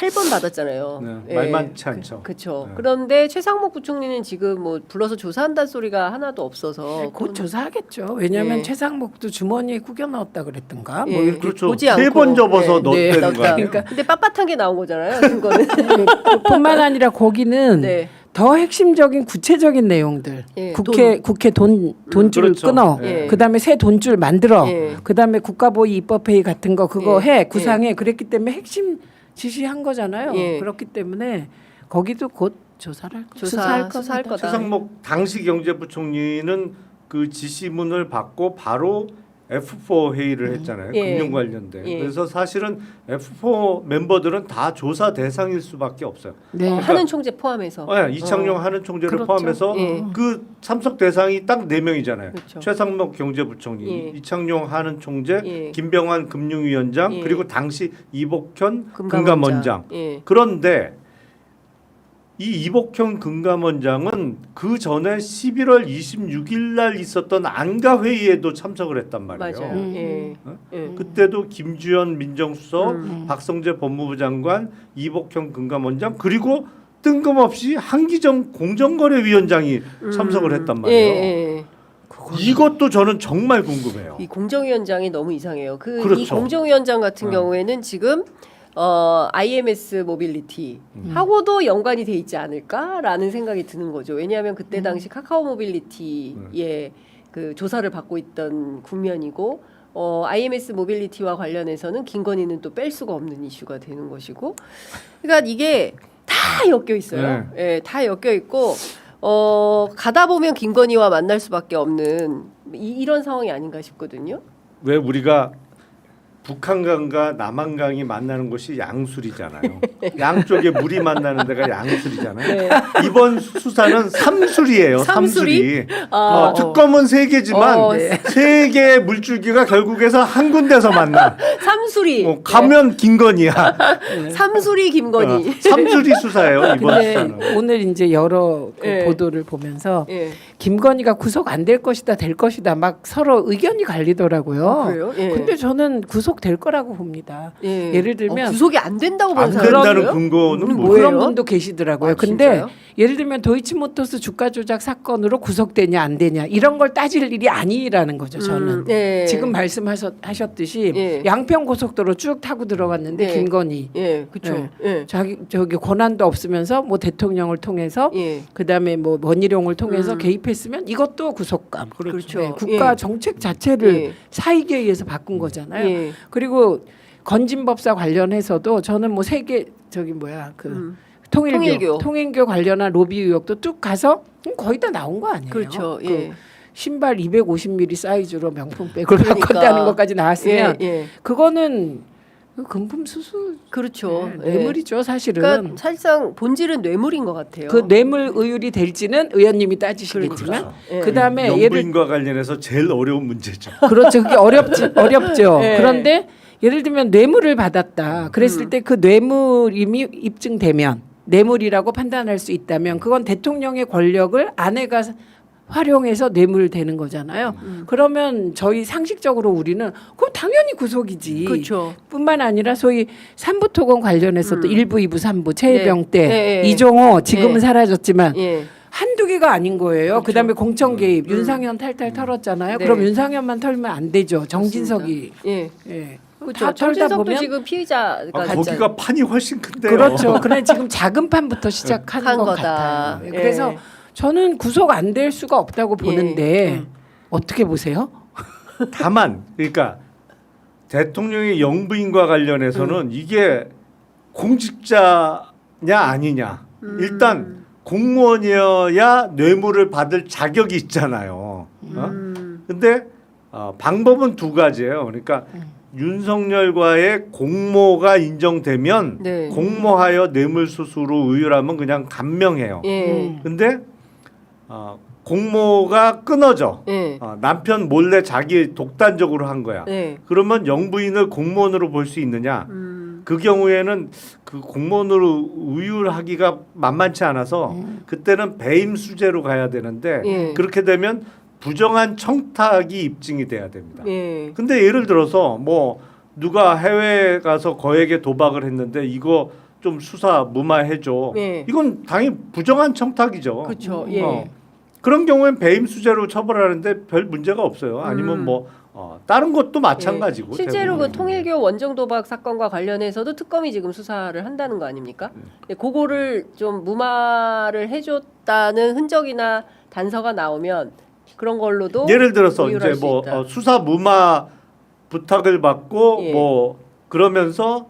8번 받았잖아요.
네,
예.
말만치 않죠.
그렇죠.
네.
그런데 최상목 부총리는 지금 뭐 불러서 조사한다는 소리가 하나도 없어서
곧 조사하겠죠. 왜냐하면
예.
최상목도 주머니에 구겨 넣었다 그랬던가.
예.
뭐 이렇게
그렇죠.
보지
세
않고.
번 접어서
네.
넣었다는 거 아니에요?
그러니까
근데 빳빳한 게 나온 거잖아요. 증거는.
뿐만 아니라 거기는
네.
더 핵심적인 구체적인 내용들.
예,
국회 돈줄을
그렇죠.
끊어.
예.
그다음에 새 돈줄 만들어.
예.
그다음에 국가보위 입법회의 같은 거 그거
예.
해 구상해. 그랬기 때문에 핵심 지시한 거잖아요.
예.
그렇기 때문에 거기도 곧 조사를 할
수사할
겁니다.
거다.
최상목 당시 경제부총리는 그 지시문을 받고 바로 F4 회의를 했잖아요.
예.
금융 관련된.
예.
그래서 사실은 F4 멤버들은 다 조사 대상일 수밖에 없어요.
네.
하는 총재 포함해서.
이창용 하는 총재를
그렇죠.
포함해서
예.
그 참석 대상이 딱 4명이잖아요.
그렇죠.
최상목 경제부총리,
예.
이창용 하는 총재,
예.
김병환 금융위원장,
예.
그리고 당시 이복현
금감원장.
금감원장.
예.
그런데 이 이복현 금감원장은 그 전에 11월 26일 날 있었던 안가 회의에도 참석을 했단 말이에요.
맞아요. 예.
어?
예.
그때도 김주현 민정수석, 박성재 법무부 장관, 이복현 금감원장 그리고 뜬금없이 한기정 공정거래위원장이 참석을 했단
예,
말이에요.
예.
이것도 저는 정말 궁금해요.
이 공정위원장이 너무 이상해요. 이
그렇죠.
공정위원장 같은 경우에는 지금 IMS 모빌리티 하고도 연관이 돼 있지 않을까라는 생각이 드는 거죠. 왜냐하면 그때 당시 카카오 모빌리티의 그 조사를 받고 있던 국면이고 IMS 모빌리티와 관련해서는 김건희는 또 뺄 수가 없는 이슈가 되는 것이고, 그러니까 이게 다 엮여 있어요. 예, 다 엮여 있고 가다 보면 김건희와 만날 수밖에 없는 이런 상황이 아닌가 싶거든요.
왜 우리가 북한강과 남한강이 만나는 곳이 양술이잖아요. 양쪽에 물이 만나는 데가 양술이잖아요.
네.
이번 수사는 삼술이에요.
삼술이?
삼술이.
아,
특검은 세 개지만
네.
세 개의 물줄기가 결국에서 한 군데서 만나.
삼수리.
가면 김건희야.
삼수리 김건희.
삼술이 수사예요. 이번
근데
수사는.
오늘 이제 여러 그
예.
보도를 보면서
예.
김건희가 구속 안 될 것이다 될 것이다 막 서로 의견이 갈리더라고요.
그래요? 예.
근데 저는 구속될 거라고 봅니다.
예.
예를 들면
구속이 안 된다고 보는
안
사람이
된다는
있어요?
근거는
뭐예요?
뭐예요?
그런 분도 계시더라고요.
아,
근데
진짜요?
예를 들면 도이치모터스 주가 조작 사건으로 구속되냐 안 되냐 이런 걸 따질 일이 아니라는 거죠. 저는
예.
지금 말씀하셨듯이
예.
양평 고속도로 쭉 타고 들어갔는데
예.
김건희
예, 그렇죠. 예.
자기 저기 권한도 없으면서 뭐 대통령을 통해서
예.
그다음에 뭐 원희룡을 통해서 개입했으면 이것도 구속감.
그렇죠.
네, 국가
예.
정책 자체를
예.
사익에 의해서 바꾼 거잖아요.
예.
그리고 건진법사 관련해서도 저는 뭐 세계 저기 뭐야 그 통일교 관련한 로비 의혹도 쭉 가서 거의 다 나온 거 아니에요.
그렇죠.
그
예.
신발 250mm 사이즈로 명품백을
그러니까.
바꿨다는 것까지 나왔으면
예, 예.
그거는 금품 수수
그렇죠.
네, 뇌물이죠 사실은.
그러니까 사실상 본질은 뇌물인 것 같아요.
그 뇌물 의율이 될지는 의원님이 따지시겠지만
예.
그다음에 예를
영부인과 관련해서 제일 어려운 문제죠.
그렇죠. 그게 어렵죠.
예.
그런데 예를 들면 뇌물을 받았다. 그랬을 때 그 뇌물임이 입증되면 뇌물이라고 판단할 수 있다면 그건 대통령의 권력을 아내가 활용해서 뇌물되는 거잖아요. 그러면 저희 상식적으로 우리는 그럼 당연히 구속이지.
그렇죠.
뿐만 아니라 소위 삼부토건 관련해서도 1부, 2부, 3부 최혜병 때
네.
이종호 지금은
네.
사라졌지만
예.
한두 개가 아닌 거예요. 그다음에 공천 개입 윤상현 탈탈 털었잖아요.
네.
그럼 윤상현만 털면 안 되죠. 정진석이
예.
예.
그렇죠.
다 털다
정진석도
보면
지금 피의자가
거기가 판이 훨씬 큰데요.
그렇죠. 그래 지금 작은 판부터 시작한
한
것
거다.
같아요.
예.
그래서 저는 구속 안 될 수가 없다고 보는데 어떻게 보세요?
다만 그러니까 대통령의 영부인과 관련해서는 이게 공직자냐 아니냐. 일단 공무원이어야 뇌물을 받을 자격이 있잖아요. 근데 방법은 두 가지예요. 그러니까 윤석열과의 공모가 인정되면
네.
공모하여 뇌물수수로 의율하면 그냥 감명해요.
예.
근데 공모가 끊어져.
예.
남편 몰래 자기 독단적으로 한 거야.
예.
그러면 영부인을 공무원으로 볼 수 있느냐? 그 경우에는 그 공무원으로 의율하기가 만만치 않아서 그때는 배임 수재로 가야 되는데
예.
그렇게 되면 부정한 청탁이 입증이 돼야 됩니다.
예.
근데 예를 들어서 뭐 누가 해외에 가서 거액의 도박을 했는데 이거 좀 수사 무마해줘.
예.
이건 당연히 부정한 청탁이죠.
그렇죠. 예.
그런 경우엔 배임 수재로 처벌하는데 별 문제가 없어요. 아니면 뭐 다른 것도 마찬가지고.
예. 실제로 그
대부분.
통일교 원정 도박 사건과 관련해서도 특검이 지금 수사를 한다는 거 아닙니까? 예, 그거를 좀 무마를 해줬다는 흔적이나 단서가 나오면 그런 걸로도
예를 들어서
이유를
이제
알
뭐
수 있다.
수사 무마 부탁을 받고
예.
뭐 그러면서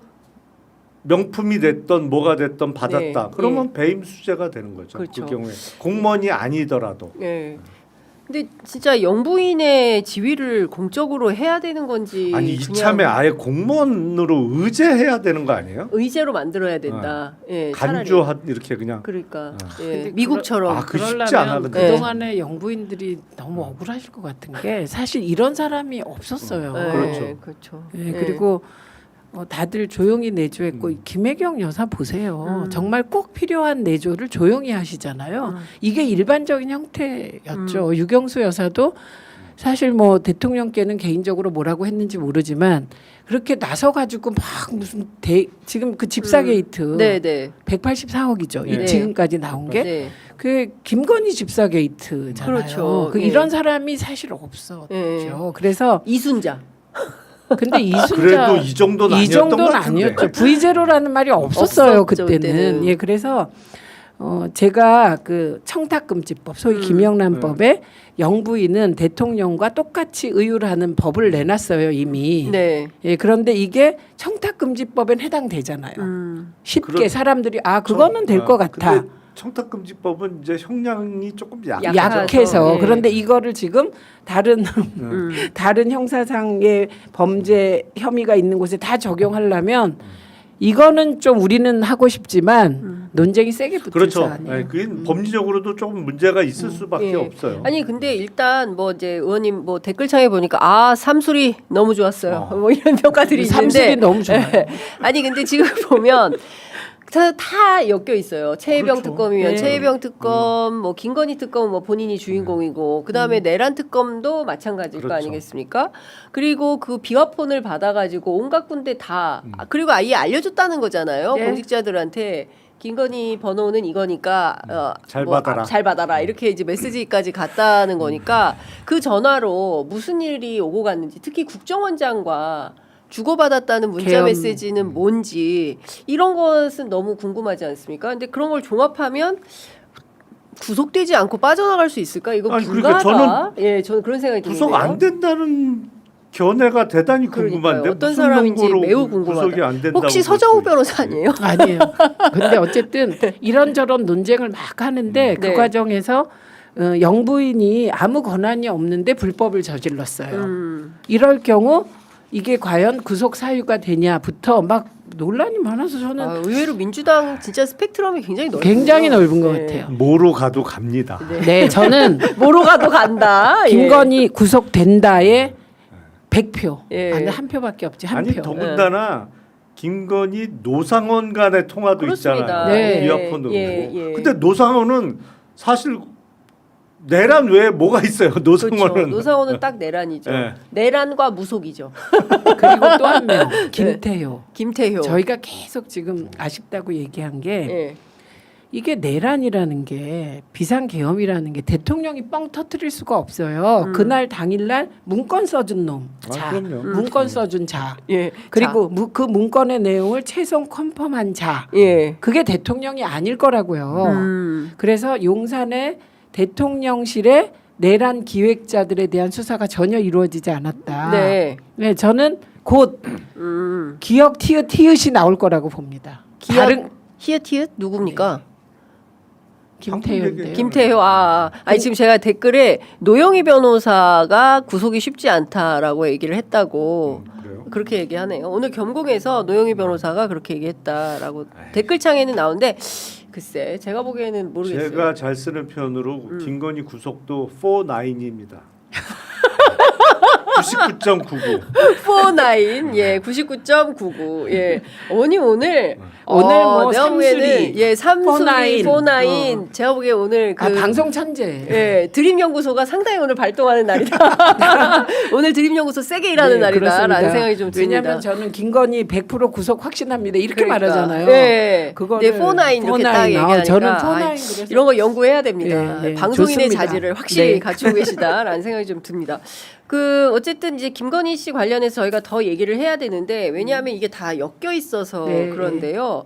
명품이 됐던 뭐가 됐던 받았다.
네.
그러면 배임 수재가 되는 거죠.
그렇죠.
그 경우에 공무원이 아니더라도.
예. 근데 진짜 영부인의 지위를 공적으로 해야 되는 건지
아니
그냥
이참에 아예 공무원으로 의제해야 되는 거 아니에요?
의제로 만들어야 된다. 예, 차라리.
간주 이렇게 그냥.
그러니까 예,
근데
미국처럼
그 쉽지 않아,
그러려면
근데.
그동안의 영부인들이 너무 억울하실 것 같은 게 사실 이런 사람이 없었어요.
예,
그렇죠.
그렇죠.
예,
예.
그리고 다들 조용히 내조했고 김혜경 여사 보세요. 정말 꼭 필요한 내조를 조용히 하시잖아요. 이게 일반적인 형태였죠. 유경수 여사도 사실 뭐 대통령께는 개인적으로 뭐라고 했는지 모르지만 그렇게 나서 가지고 막 무슨 지금 그 집사 게이트
네네.
184억이죠.
네.
지금까지 나온 게
네.
그 김건희 집사 게이트잖아요.
그렇죠. 예.
이런 사람이 사실 없었죠.
예.
그래서
이순자.
근데 이순자
그래도 이 정도는
이
아니었던
정도는
것 같은데.
아니었죠. V0라는 말이 없었어요
없었죠,
그때는.
그때는.
예, 그래서 제가 그 청탁금지법 소위 김영란법에 영부인은 대통령과 똑같이 의율하는 법을 내놨어요 이미.
네.
예, 그런데 이게 청탁금지법엔 해당되잖아요. 쉽게 사람들이 그거는 될 것 같아.
근데 청탁금지법은 이제 형량이 조금 약하죠.
약해서
예.
그런데 이거를 지금 다른 다른 형사상의 범죄 혐의가 있는 곳에 다 적용하려면 이거는 좀 우리는 하고 싶지만 논쟁이 세게 붙을
그렇죠.
사안이에요.
네, 그게 법리적으로도 조금 문제가 있을 수밖에
예.
없어요.
아니 근데 일단 뭐 이제 의원님 뭐 댓글창에 보니까 삼술이 너무 좋았어요. 뭐 이런 평가들이 있는데
삼술이 너무 좋아요.
아니 근데 지금 보면 다 엮여 있어요. 최혜병
그렇죠.
특검이면
네.
최혜병 특검, 뭐 김건희 특검은 뭐 본인이 주인공이고, 그 다음에 내란 특검도 마찬가지일 거
그렇죠.
아니겠습니까? 그리고 그 비화폰을 받아가지고 온갖 군데 다 그리고 아예 알려줬다는 거잖아요.
네.
공직자들한테. 김건희 번호는 이거니까
잘 받아라.
잘 받아라 이렇게 이제 메시지까지 갔다는 거니까 그 전화로 무슨 일이 오고 갔는지 특히 국정원장과 주고받았다는 문자
계엄.
메시지는 뭔지 이런 것은 너무 궁금하지 않습니까? 근데 그런 걸 종합하면 구속되지 않고 빠져나갈 수 있을까? 이거
아니,
불가하다.
그러니까
저는 그런 생각이 드는데요.
구속 안 된다는 견해가 대단히 궁금한데
그러니까요. 어떤
무슨
사람인지
근거로
매우 궁금하다.
구속이 안 된다고
혹시
볼
서정우
수 있지?
변호사 아니에요?
아니에요. 근데 어쨌든 이런저런 논쟁을 막 하는데 그
네.
과정에서 영부인이 아무 권한이 없는데 불법을 저질렀어요. 이럴 경우 이게 과연 구속 사유가 되냐부터 막 논란이 많아서 저는
의외로 민주당 진짜 스펙트럼이 굉장히 넓어요.
굉장히 넓은 것 같아요.
뭐로 가도 갑니다.
네, 저는
뭐로 가도 간다.
김건희 구속된다에 100표.
예.
아니 한 표밖에 없지 한
아니
표.
더군다나 김건희 노상원 간의 통화도
그렇습니다.
있잖아요.
네.
비화폰으로.
예.
근데 노상원은 사실 내란 외에 뭐가 있어요? 노상원은.
그렇죠. 노상원은 딱 내란이죠.
네.
내란과 무속이죠.
그리고 또 한 명 김태효.
김태효.
저희가 계속 지금 아쉽다고 얘기한 게
예.
이게 내란이라는 게 비상계엄이라는 게 대통령이 뻥 터뜨릴 수가 없어요. 그날 당일날 문건 써준 놈, 자,
그럼요.
문건 써준 자,
예.
그리고 그 문건의 내용을 최종 컨펌한 자,
예.
그게 대통령이 아닐 거라고요.
음.
그래서 용산의 대통령실의 내란 기획자들에 대한 수사가 전혀 이루어지지 않았다.
네.
네, 저는 곧 기억 티읕이 나올 거라고 봅니다.
기억 히읗 누굽니까?
김태효인데요.
김태효. 아니 지금 제가 댓글에 노영희 변호사가 구속이 쉽지 않다라고 얘기를 했다고
그래요?
그렇게 얘기하네요. 오늘 겸공에서 노영희 변호사가 그렇게 얘기했다라고 댓글창에는 나오는데 글쎄 제가 보기에는 모르겠어요.
제가 잘 쓰는 표현으로 김건희 구속도 49입니다. 99.99.
49 예, 99.99 예. 어머니 오늘
뭐
내가 보기에는
삼수리,
예, 삼수리 49 제가 보기에 오늘 그
방송 천재.
예, 드림 연구소가 상당히 오늘 발동하는 날이다. 오늘 드림 연구소 세게 일하는 날이다라는
그렇습니다.
생각이 좀 듭니다.
왜냐하면 저는 김건희 100% 구속 확신합니다. 이렇게 말하잖아요.
네.
그거를
49 이렇게 딱
49.
얘기하니까
저는 49
아이,
그래서
이런 거 연구해야 됩니다.
네, 네.
방송인의
좋습니다.
자질을 확실히
네.
갖추고 계시다라는 생각이 좀 듭니다. 그 어쨌든 이제 김건희 씨 관련해서 저희가 더 얘기를 해야 되는데 왜냐하면 이게 다 엮여 있어서
네,
그런데요.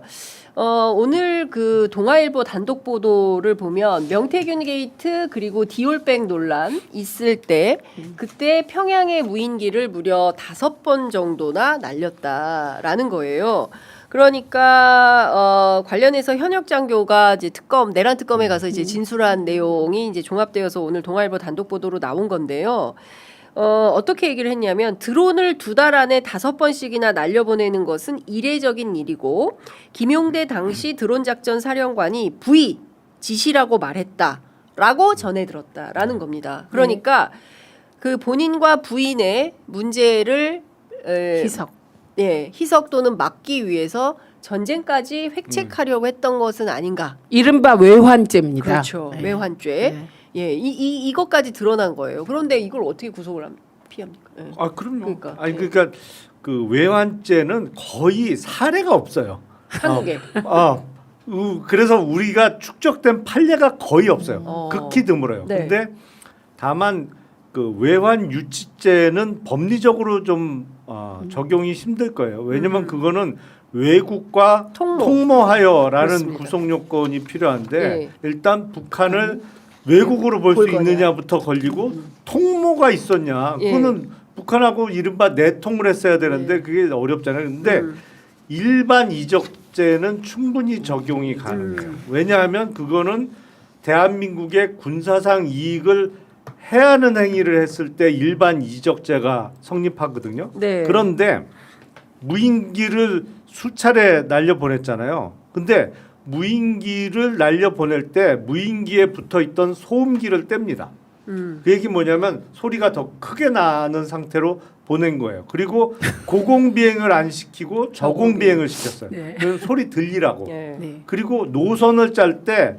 오늘 그 동아일보 단독 보도를 보면 명태균 게이트 그리고 디올백 논란 있을 때 그때 평양의 무인기를 무려 5번 정도나 날렸다라는 거예요. 그러니까 관련해서 현역 장교가 이제 특검 내란 특검에 가서 이제 진술한 내용이 이제 종합되어서 오늘 동아일보 단독 보도로 나온 건데요. 어떻게 얘기를 했냐면 드론을 2달 안에 5번씩이나 날려보내는 것은 이례적인 일이고 김용대 당시 드론 작전 사령관이 부의 지시라고 말했다라고 전해 들었다라는 겁니다. 그러니까 그 본인과 부인의 문제를
희석.
예, 희석 또는 막기 위해서 전쟁까지 획책하려고 했던 것은 아닌가.
이른바 외환죄입니다.
그렇죠.
네.
외환죄.
네.
예, 이것까지 드러난 거예요. 그런데 이걸 어떻게 구속을 피합니까? 예.
아 그럼요.
그러니까.
아니 그러니까 그 외환죄는 거의 사례가 없어요.
한국에.
그래서 우리가 축적된 판례가 거의 없어요. 극히 드물어요.
네.
근데 다만 그 외환 유치죄는 법리적으로 좀 적용이 힘들 거예요. 왜냐면 그거는 외국과 통모하여라는
그렇습니다.
구속 요건이 필요한데
예.
일단 북한을 외국으로 볼 수
볼 거냐.
있느냐부터 걸리고 통모가 있었냐.
예.
그거는 북한하고 이른바 내통을 했어야 되는데 그게 어렵잖아요. 근데 일반 이적죄는 충분히 적용이 가능해요. 왜냐하면 그거는 대한민국의 군사상 이익을 해하는 행위를 했을 때 일반 이적죄가 성립하거든요.
네.
그런데 무인기를 수차례 날려보냈잖아요. 근데 무인기를 날려보낼 때 무인기에 붙어있던 소음기를 뗍니다. 그 얘기 뭐냐면 소리가 더 크게 나는 상태로 보낸 거예요. 그리고 고공비행을 안 시키고 저공비행을 시켰어요.
네.
그래서 소리 들리라고.
예.
네.
그리고 노선을 짤 때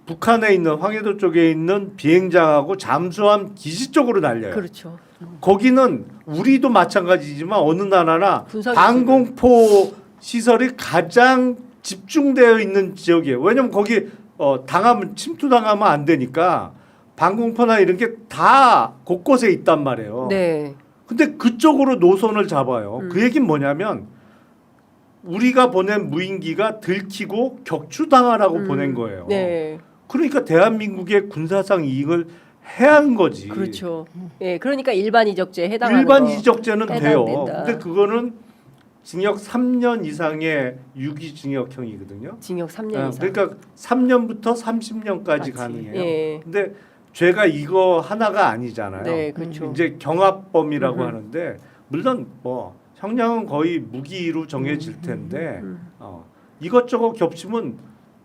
북한에 있는 황해도 쪽에 있는 비행장하고 잠수함 기지 쪽으로 날려요.
그렇죠.
거기는 우리도 마찬가지지만 어느 나라나
군사
방공포 시설이 가장 집중되어 있는 지역이에요. 왜냐면 거기 당하면 침투당하면 안 되니까 방공포나 이런 게 다 곳곳에 있단 말이에요.
네.
근데 그쪽으로 노선을 잡아요. 그 얘기는 뭐냐면 우리가 보낸 무인기가 들키고 격추당하라고 보낸 거예요.
네.
그러니까 대한민국의 군사상 이익을 해한 거지.
그렇죠. 예. 그러니까 일반 이적죄에 해당하는
일반
거.
이적죄는 돼요.
해당된다.
근데 그거는 징역 3년 이상의 유기징역형이거든요.
징역 3년 이상.
그러니까 3년부터 30년까지
맞지.
가능해요.
예.
근데 죄가 이거 하나가 아니잖아요.
네, 그렇죠.
이제 경합범이라고 하는데 물론 뭐 형량은 거의 무기로 정해질 텐데 이것저것 겹치면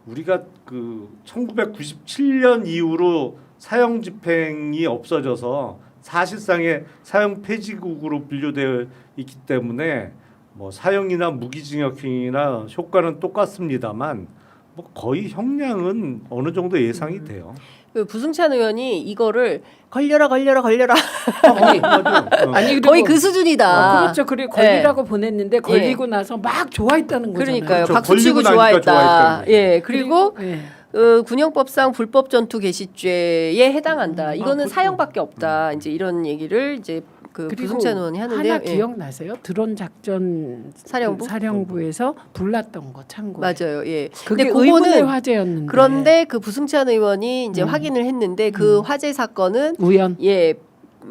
우리가 그 1997년 이후로 사형 집행이 없어져서 사실상의 사형 폐지국으로 분류되어 있기 때문에 뭐 사형이나 무기징역형이나 효과는 똑같습니다만 뭐 거의 형량은 어느 정도 예상이 돼요.
그 부승찬 의원이 이거를 걸려라
아니, 아니 그리고
거의 그 수준이다.
그렇죠. 그리고 걸리라고 보냈는데 걸리고 나서 막 좋아했다는 거잖아요.
그러니까요.
그렇죠.
박수 치고
걸리고 나니까
좋아했다.
좋아했다는
예. 그리고
예.
군형법상 불법 전투 개시죄에 해당한다. 이거는
그렇죠.
사형밖에 없다. 이제 이런 얘기를 이제 그
그리고
부승찬 의원이 하는데
하나 기억나세요? 드론 작전 사령부에서 불났던 거 참고.
맞아요. 예.
그게
근데
의문의
그거는
화제였는데.
그런데 그 부승찬 의원이 이제 확인을 했는데 그 화재 사건은
우연.
예.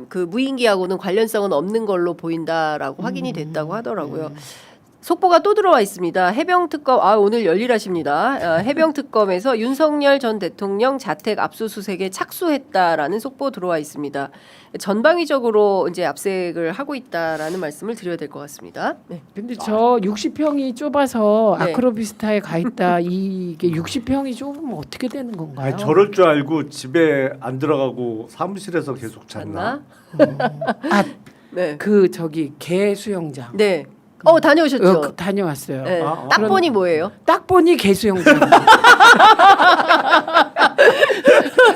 그 무인기하고는 관련성은 없는 걸로 보인다라고 확인이 됐다고 하더라고요. 속보가 또 들어와 있습니다. 해병특검 오늘 열일하십니다. 해병특검에서 윤석열 전 대통령 자택 압수수색에 착수했다라는 속보 들어와 있습니다. 전방위적으로 이제 압색을 하고 있다라는 말씀을 드려야 될 것 같습니다. 네.
근데 저 60평이 좁아서
네.
아크로비스타에 가 있다. 이게 60평이 좁으면 어떻게 되는 건가요?
아니, 저럴 줄 알고 집에 안 들어가고 사무실에서 계속 잤나?
맞나?
아,
네.
그 저기 개 수영장.
네. 다녀오셨죠?
다녀왔어요.
네.
아,
딱
그런-
보니 뭐예요?
딱 보니 개 수영장.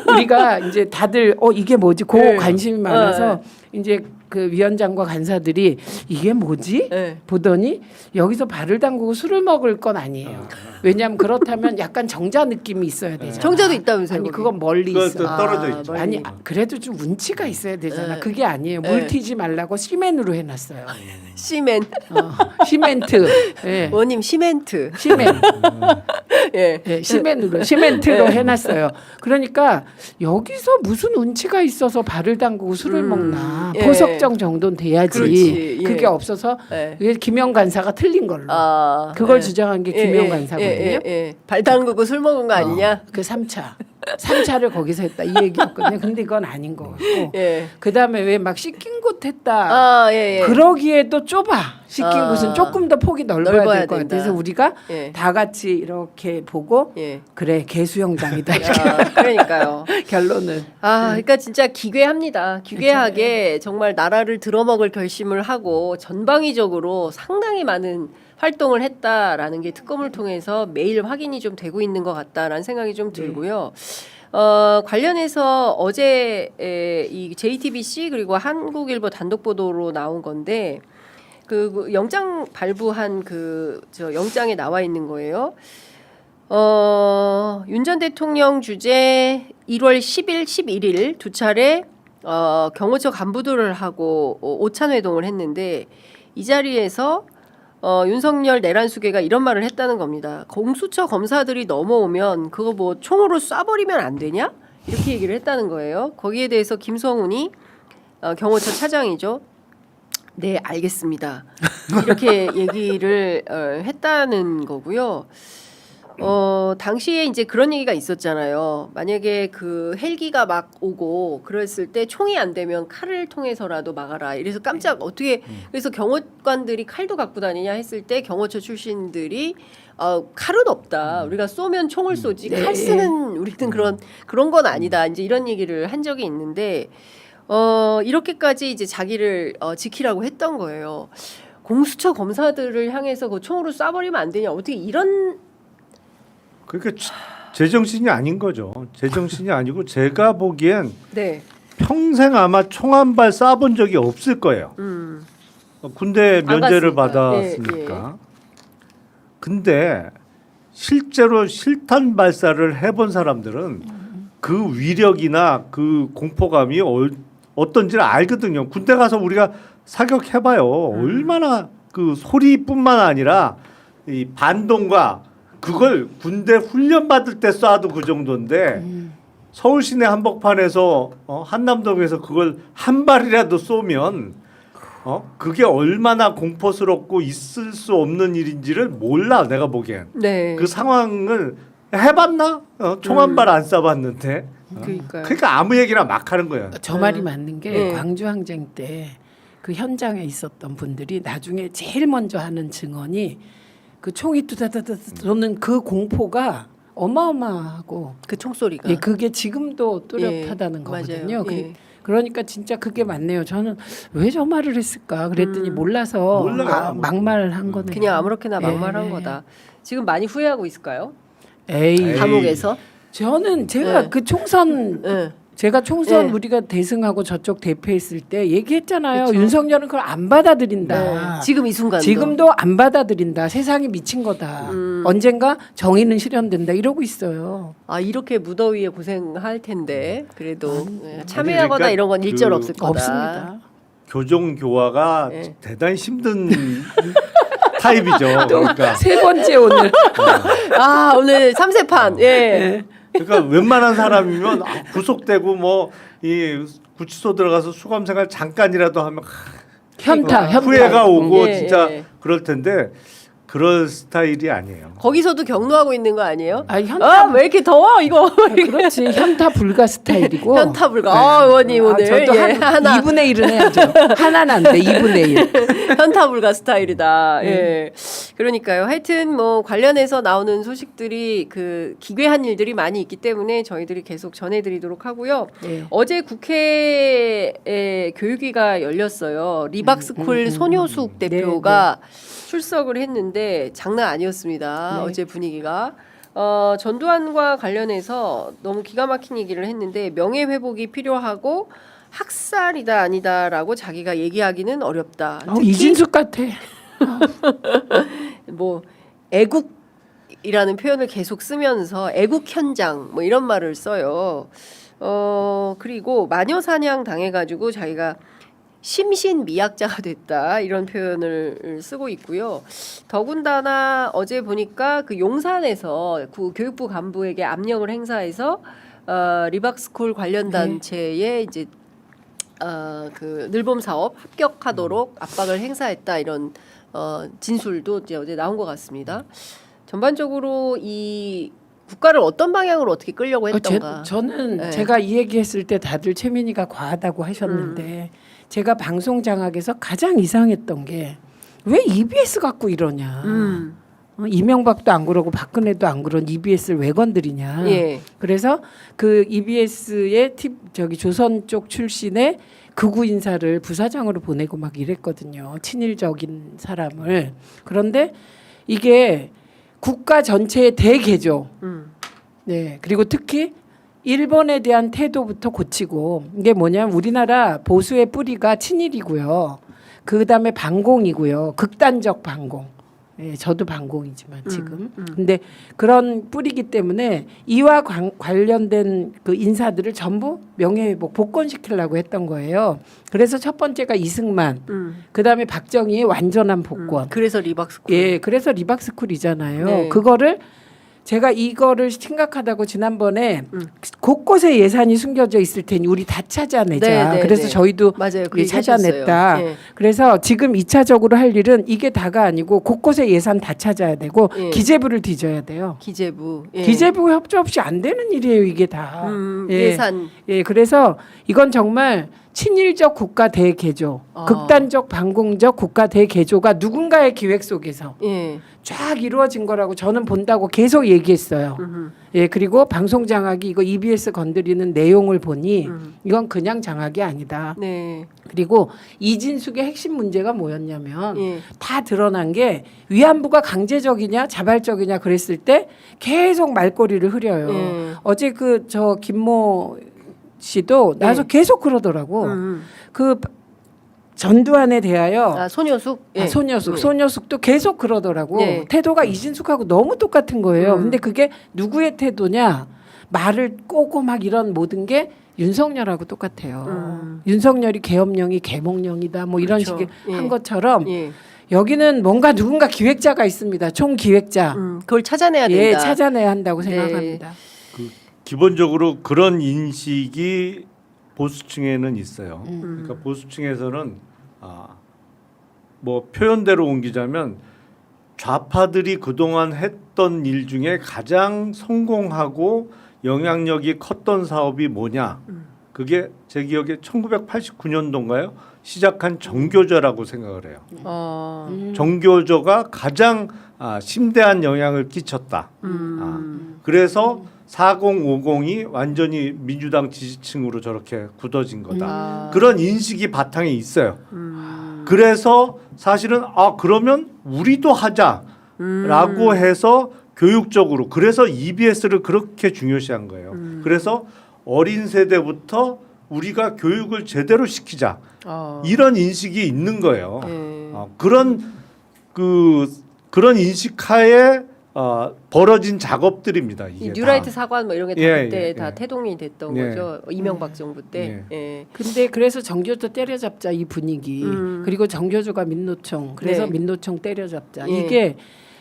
우리가 이제 다들 이게 뭐지? 고
네.
관심이 많아서 이제 그 위원장과 간사들이 이게 뭐지?
네.
보더니 여기서 발을 담그고 술을 먹을 건 아니에요. 왜냐하면 그렇다면 약간 정자 느낌이 있어야 되잖아.
정자도 있다면서요?
아니
거기?
그건 멀리
그거
있어.
또 떨어져
아,
있죠.
멀리.
아니 그래도 좀 운치가 있어야 되잖아.
네.
그게 아니에요.
네.
물 튀지 말라고 시멘으로 해놨어요.
시멘.
시멘트. 예.
원님 시멘트.
시멘.
예.
예, 시멘트로 해놨어요. 그러니까 여기서 무슨 운치가 있어서 발을 담그고 술을 먹나.
예.
포석정 정도는 돼야지.
그렇지, 예.
그게 없어서
예.
이게 김영 간사가 틀린 걸로. 그걸
예.
주장한 게 김영 간사거든요.
발 담그고 술 먹은 거 아니냐?
그 3차를 거기서 했다 이 얘기였거든요. 근데 그건 아닌 거고.
예.
그다음에 왜 막 씻긴 곳 했다.
예.
그러기에도 좁아. 씻긴
아.
곳은 조금 더 폭이 넓어야
넓어야
될 것
된다.
같아서 우리가
예.
다 같이 이렇게 보고
예.
그래 개수영장이다
그러니까요.
결론은.
그러니까 진짜 기괴합니다. 기괴하게 정말 나라를 들어먹을 결심을 하고 전방위적으로 상당히 많은 활동을 했다라는 게 특검을 통해서 매일 확인이 좀 되고 있는 것 같다라는 생각이 좀 들고요. 관련해서 어제 이 JTBC 그리고 한국일보 단독 보도로 나온 건데 그 영장 발부한 저 영장에 나와 있는 거예요. 윤 전 대통령 주재 1월 10일, 11일 두 차례 경호처 간부들을 하고 오찬 회동을 했는데 이 자리에서 윤석열 내란수계가 이런 말을 했다는 겁니다. 공수처 검사들이 넘어오면 그거 뭐 총으로 쏴버리면 안 되냐? 이렇게 얘기를 했다는 거예요. 거기에 대해서 김성훈이 경호처 차장이죠. 네, 알겠습니다. 이렇게 얘기를 했다는 거고요. 당시에 이제 그런 얘기가 있었잖아요. 만약에 그 헬기가 막 오고 그랬을 때 총이 안 되면 칼을 통해서라도 막아라. 이래서 깜짝 어떻게 그래서 경호관들이 칼도 갖고 다니냐 했을 때 경호처 출신들이 칼은 없다. 우리가 쏘면 총을 쏘지
네.
칼 쓰는 우리는 그런 건 아니다. 이제 이런 얘기를 한 적이 있는데 이렇게까지 이제 자기를 지키라고 했던 거예요. 공수처 검사들을 향해서 그 총으로 쏴버리면 안 되냐. 어떻게 이런
그러니까 제정신이 아닌 거죠. 제정신이 아니고 제가 보기엔
네.
평생 아마 총 한 발 쏴본 적이 없을 거예요. 군대
안
면제를
갔으니까.
받았으니까. 근데 실제로 실탄 발사를 해본 사람들은 그 위력이나 그 공포감이 어떤지를 알거든요. 군대 가서 우리가 사격해봐요. 얼마나 그 소리뿐만 아니라 이 반동과 그걸 군대 훈련 받을 때 쏴도 그 정도인데 서울 시내 한복판에서 한남동에서 그걸 한 발이라도 쏘면 그게 얼마나 공포스럽고 있을 수 없는 일인지를 몰라 내가 보기엔.
네.
그 상황을 해봤나? 총 한 발 안 쏴봤는데.
그러니까요.
그러니까 아무 얘기나 막 하는 거예요.
저 말이 맞는 게
네.
광주 항쟁 때 그 현장에 있었던 분들이 나중에 제일 먼저 하는 증언이 그 총이 뚜다다다 쏘는 그 공포가 어마어마하고
그 총소리가.
예, 그게 지금도 뚜렷하다는
예,
거거든요.
맞아요. 예.
그러니까 진짜 그게 맞네요. 저는 왜 저 말을 했을까 그랬더니 몰라서
몰라요.
막말한 거네요.
그냥 아무렇게나 막말한
예.
거다. 지금 많이 후회하고 있을까요?
에이,
감옥에서?
저는 제가
네.
그 총선
네.
제가 총선
네.
우리가 대승하고 저쪽 대표했을 때 얘기했잖아요.
그쵸.
윤석열은 그걸 안 받아들인다.
네. 지금 이 순간도.
지금도 안 받아들인다. 세상이 미친 거다. 언젠가 정의는 실현된다. 이러고 있어요.
이렇게 무더위에 고생할 텐데 그래도 참여하거나
그러니까
이런 건 일절
그
없을 거다.
없습니다.
교정 교화가
네.
대단히 힘든 타입이죠. 그러니까.
세 번째 오늘.
오늘 3세판. 예.
그러니까 웬만한 사람이면 구속되고 뭐 이 구치소 들어가서 수감 생활 잠깐이라도 하면
현타.
후회가 오고
예,
진짜
예.
그럴 텐데 그런 스타일이 아니에요.
거기서도 경로하고 있는 거 아니에요?
아, 현타
왜 이렇게 더워 이거?
그렇지. 현타 불가 스타일이고.
현타 불가. 의원님 오늘
저도
하나
2분의 1은 해야죠. 하나는 안 돼. 2분의 1.
현타 불가 스타일이다. 예. 그러니까요. 하여튼 뭐 관련해서 나오는 소식들이 그 기괴한 일들이 많이 있기 때문에 저희들이 계속 전해드리도록 하고요.
네.
어제 국회에 교육위가 열렸어요. 리박스쿨 손효숙 대표가 출석을 했는데 장난 아니었습니다.
네.
어제 분위기가. 전두환과 관련해서 너무 기가 막힌 얘기를 했는데 명예 회복이 필요하고 학살이다 아니다라고 자기가 얘기하기는 어렵다. 특히
이진숙 같아.
뭐 애국이라는 표현을 계속 쓰면서 애국 현장 뭐 이런 말을 써요. 그리고 마녀 사냥 당해가지고 자기가 심신미약자가 됐다 이런 표현을 쓰고 있고요. 더군다나 어제 보니까 그 용산에서 교육부 간부에게 압력을 행사해서 리박스쿨 관련 단체에 이제 그 늘봄 사업 합격하도록 압박을 행사했다 이런 진술도 이제 어제 나온 것 같습니다. 전반적으로 이 국가를 어떤 방향으로 어떻게 끌려고 했던가.
저는
네.
제가 이 얘기했을 때 다들 최민희가 과하다고 하셨는데 제가 방송 장악에서 가장 이상했던 게 왜 EBS 갖고 이러냐. 이명박도 안 그러고 박근혜도 안 그런 EBS를 왜 건드리냐.
예.
그래서 그 EBS의 조선 쪽 출신의 극우 인사를 부사장으로 보내고 막 이랬거든요. 친일적인 사람을. 그런데 이게 국가 전체의 대개조. 네. 그리고 특히 일본에 대한 태도부터 고치고 이게 뭐냐면 우리나라 보수의 뿌리가 친일이고요. 그다음에 반공이고요. 극단적 반공. 예, 저도 반공이지만 지금. 근데 그런 뿌리기 때문에 이와 관련된 그 인사들을 전부 명예회복 복권시키려고 했던 거예요. 그래서 첫 번째가 이승만, 그다음에 박정희의 완전한 복권.
그래서 리박스쿨.
예, 그래서 리박스쿨이잖아요.
네.
그거를 제가 이거를 심각하다고 지난번에 곳곳에 예산이 숨겨져 있을 테니 우리 다 찾아내자.
네, 네,
그래서
네.
저희도
맞아요. 그
찾아냈다.
얘기하셨어요. 예.
그래서 지금 2차적으로 할 일은 이게 다가 아니고 곳곳에 예산 다 찾아야 되고
예.
기재부를 뒤져야 돼요.
기재부. 예.
기재부 협조 없이 안 되는 일이에요, 이게 다.
예산.
예, 그래서 이건 정말 친일적 국가 대개조, 극단적 반공적 국가 대개조가 누군가의 기획 속에서
예.
쫙 이루어진 거라고 저는 본다고 계속 얘기했어요. 예, 그리고 방송 장악이 이거 EBS 건드리는 내용을 보니 이건 그냥 장악이 아니다.
네.
그리고 이진숙의 핵심 문제가 뭐였냐면
예.
다 드러난 게 위안부가 강제적이냐 자발적이냐 그랬을 때 계속 말꼬리를 흐려요.
예.
어제 그 저 김모 씨도 나서 계속 그러더라고. 그 전두환에 대하여
손효숙. 예.
손효숙도 계속 그러더라고.
예.
태도가 이진숙하고 너무 똑같은 거예요. 근데 그게 누구의 태도냐? 말을 꼬고 막 이런 모든 게 윤석열하고 똑같아요. 윤석열이 계엄령이 개몽령이다 뭐 이런
그렇죠.
식의
예.
한 것처럼
예.
여기는 뭔가 누군가 기획자가 있습니다. 총 기획자.
그걸 찾아내야 된다.
예, 찾아내야 한다고
네.
생각합니다.
기본적으로 그런 인식이 보수층에는 있어요. 그러니까 보수층에서는 뭐 표현대로 옮기자면 좌파들이 그동안 했던 일 중에 가장 성공하고 영향력이 컸던 사업이 뭐냐? 그게 제 기억에 1989년도인가요? 시작한 정교조라고 생각을 해요. 정교조가 가장 심대한 영향을 끼쳤다. 그래서 4050이 완전히 민주당 지지층으로 저렇게 굳어진 거다. 그런 인식이 바탕에 있어요. 그래서 사실은 그러면 우리도 하자라고 해서 교육적으로 그래서 EBS를 그렇게 중요시한 거예요. 그래서 어린 세대부터 우리가 교육을 제대로 시키자 이런 인식이 있는 거예요. 그런 인식하에 벌어진 작업들입니다. 이게
이 뉴라이트 사관 뭐 이런 게 다 그때 다
예.
태동이 됐던
예.
거죠. 이명박 정부 때. 예.
근데 그래서 정교조 때려잡자 이 분위기 그리고 정교조가 민노총 그래서
네.
민노총 때려잡자
예.
이게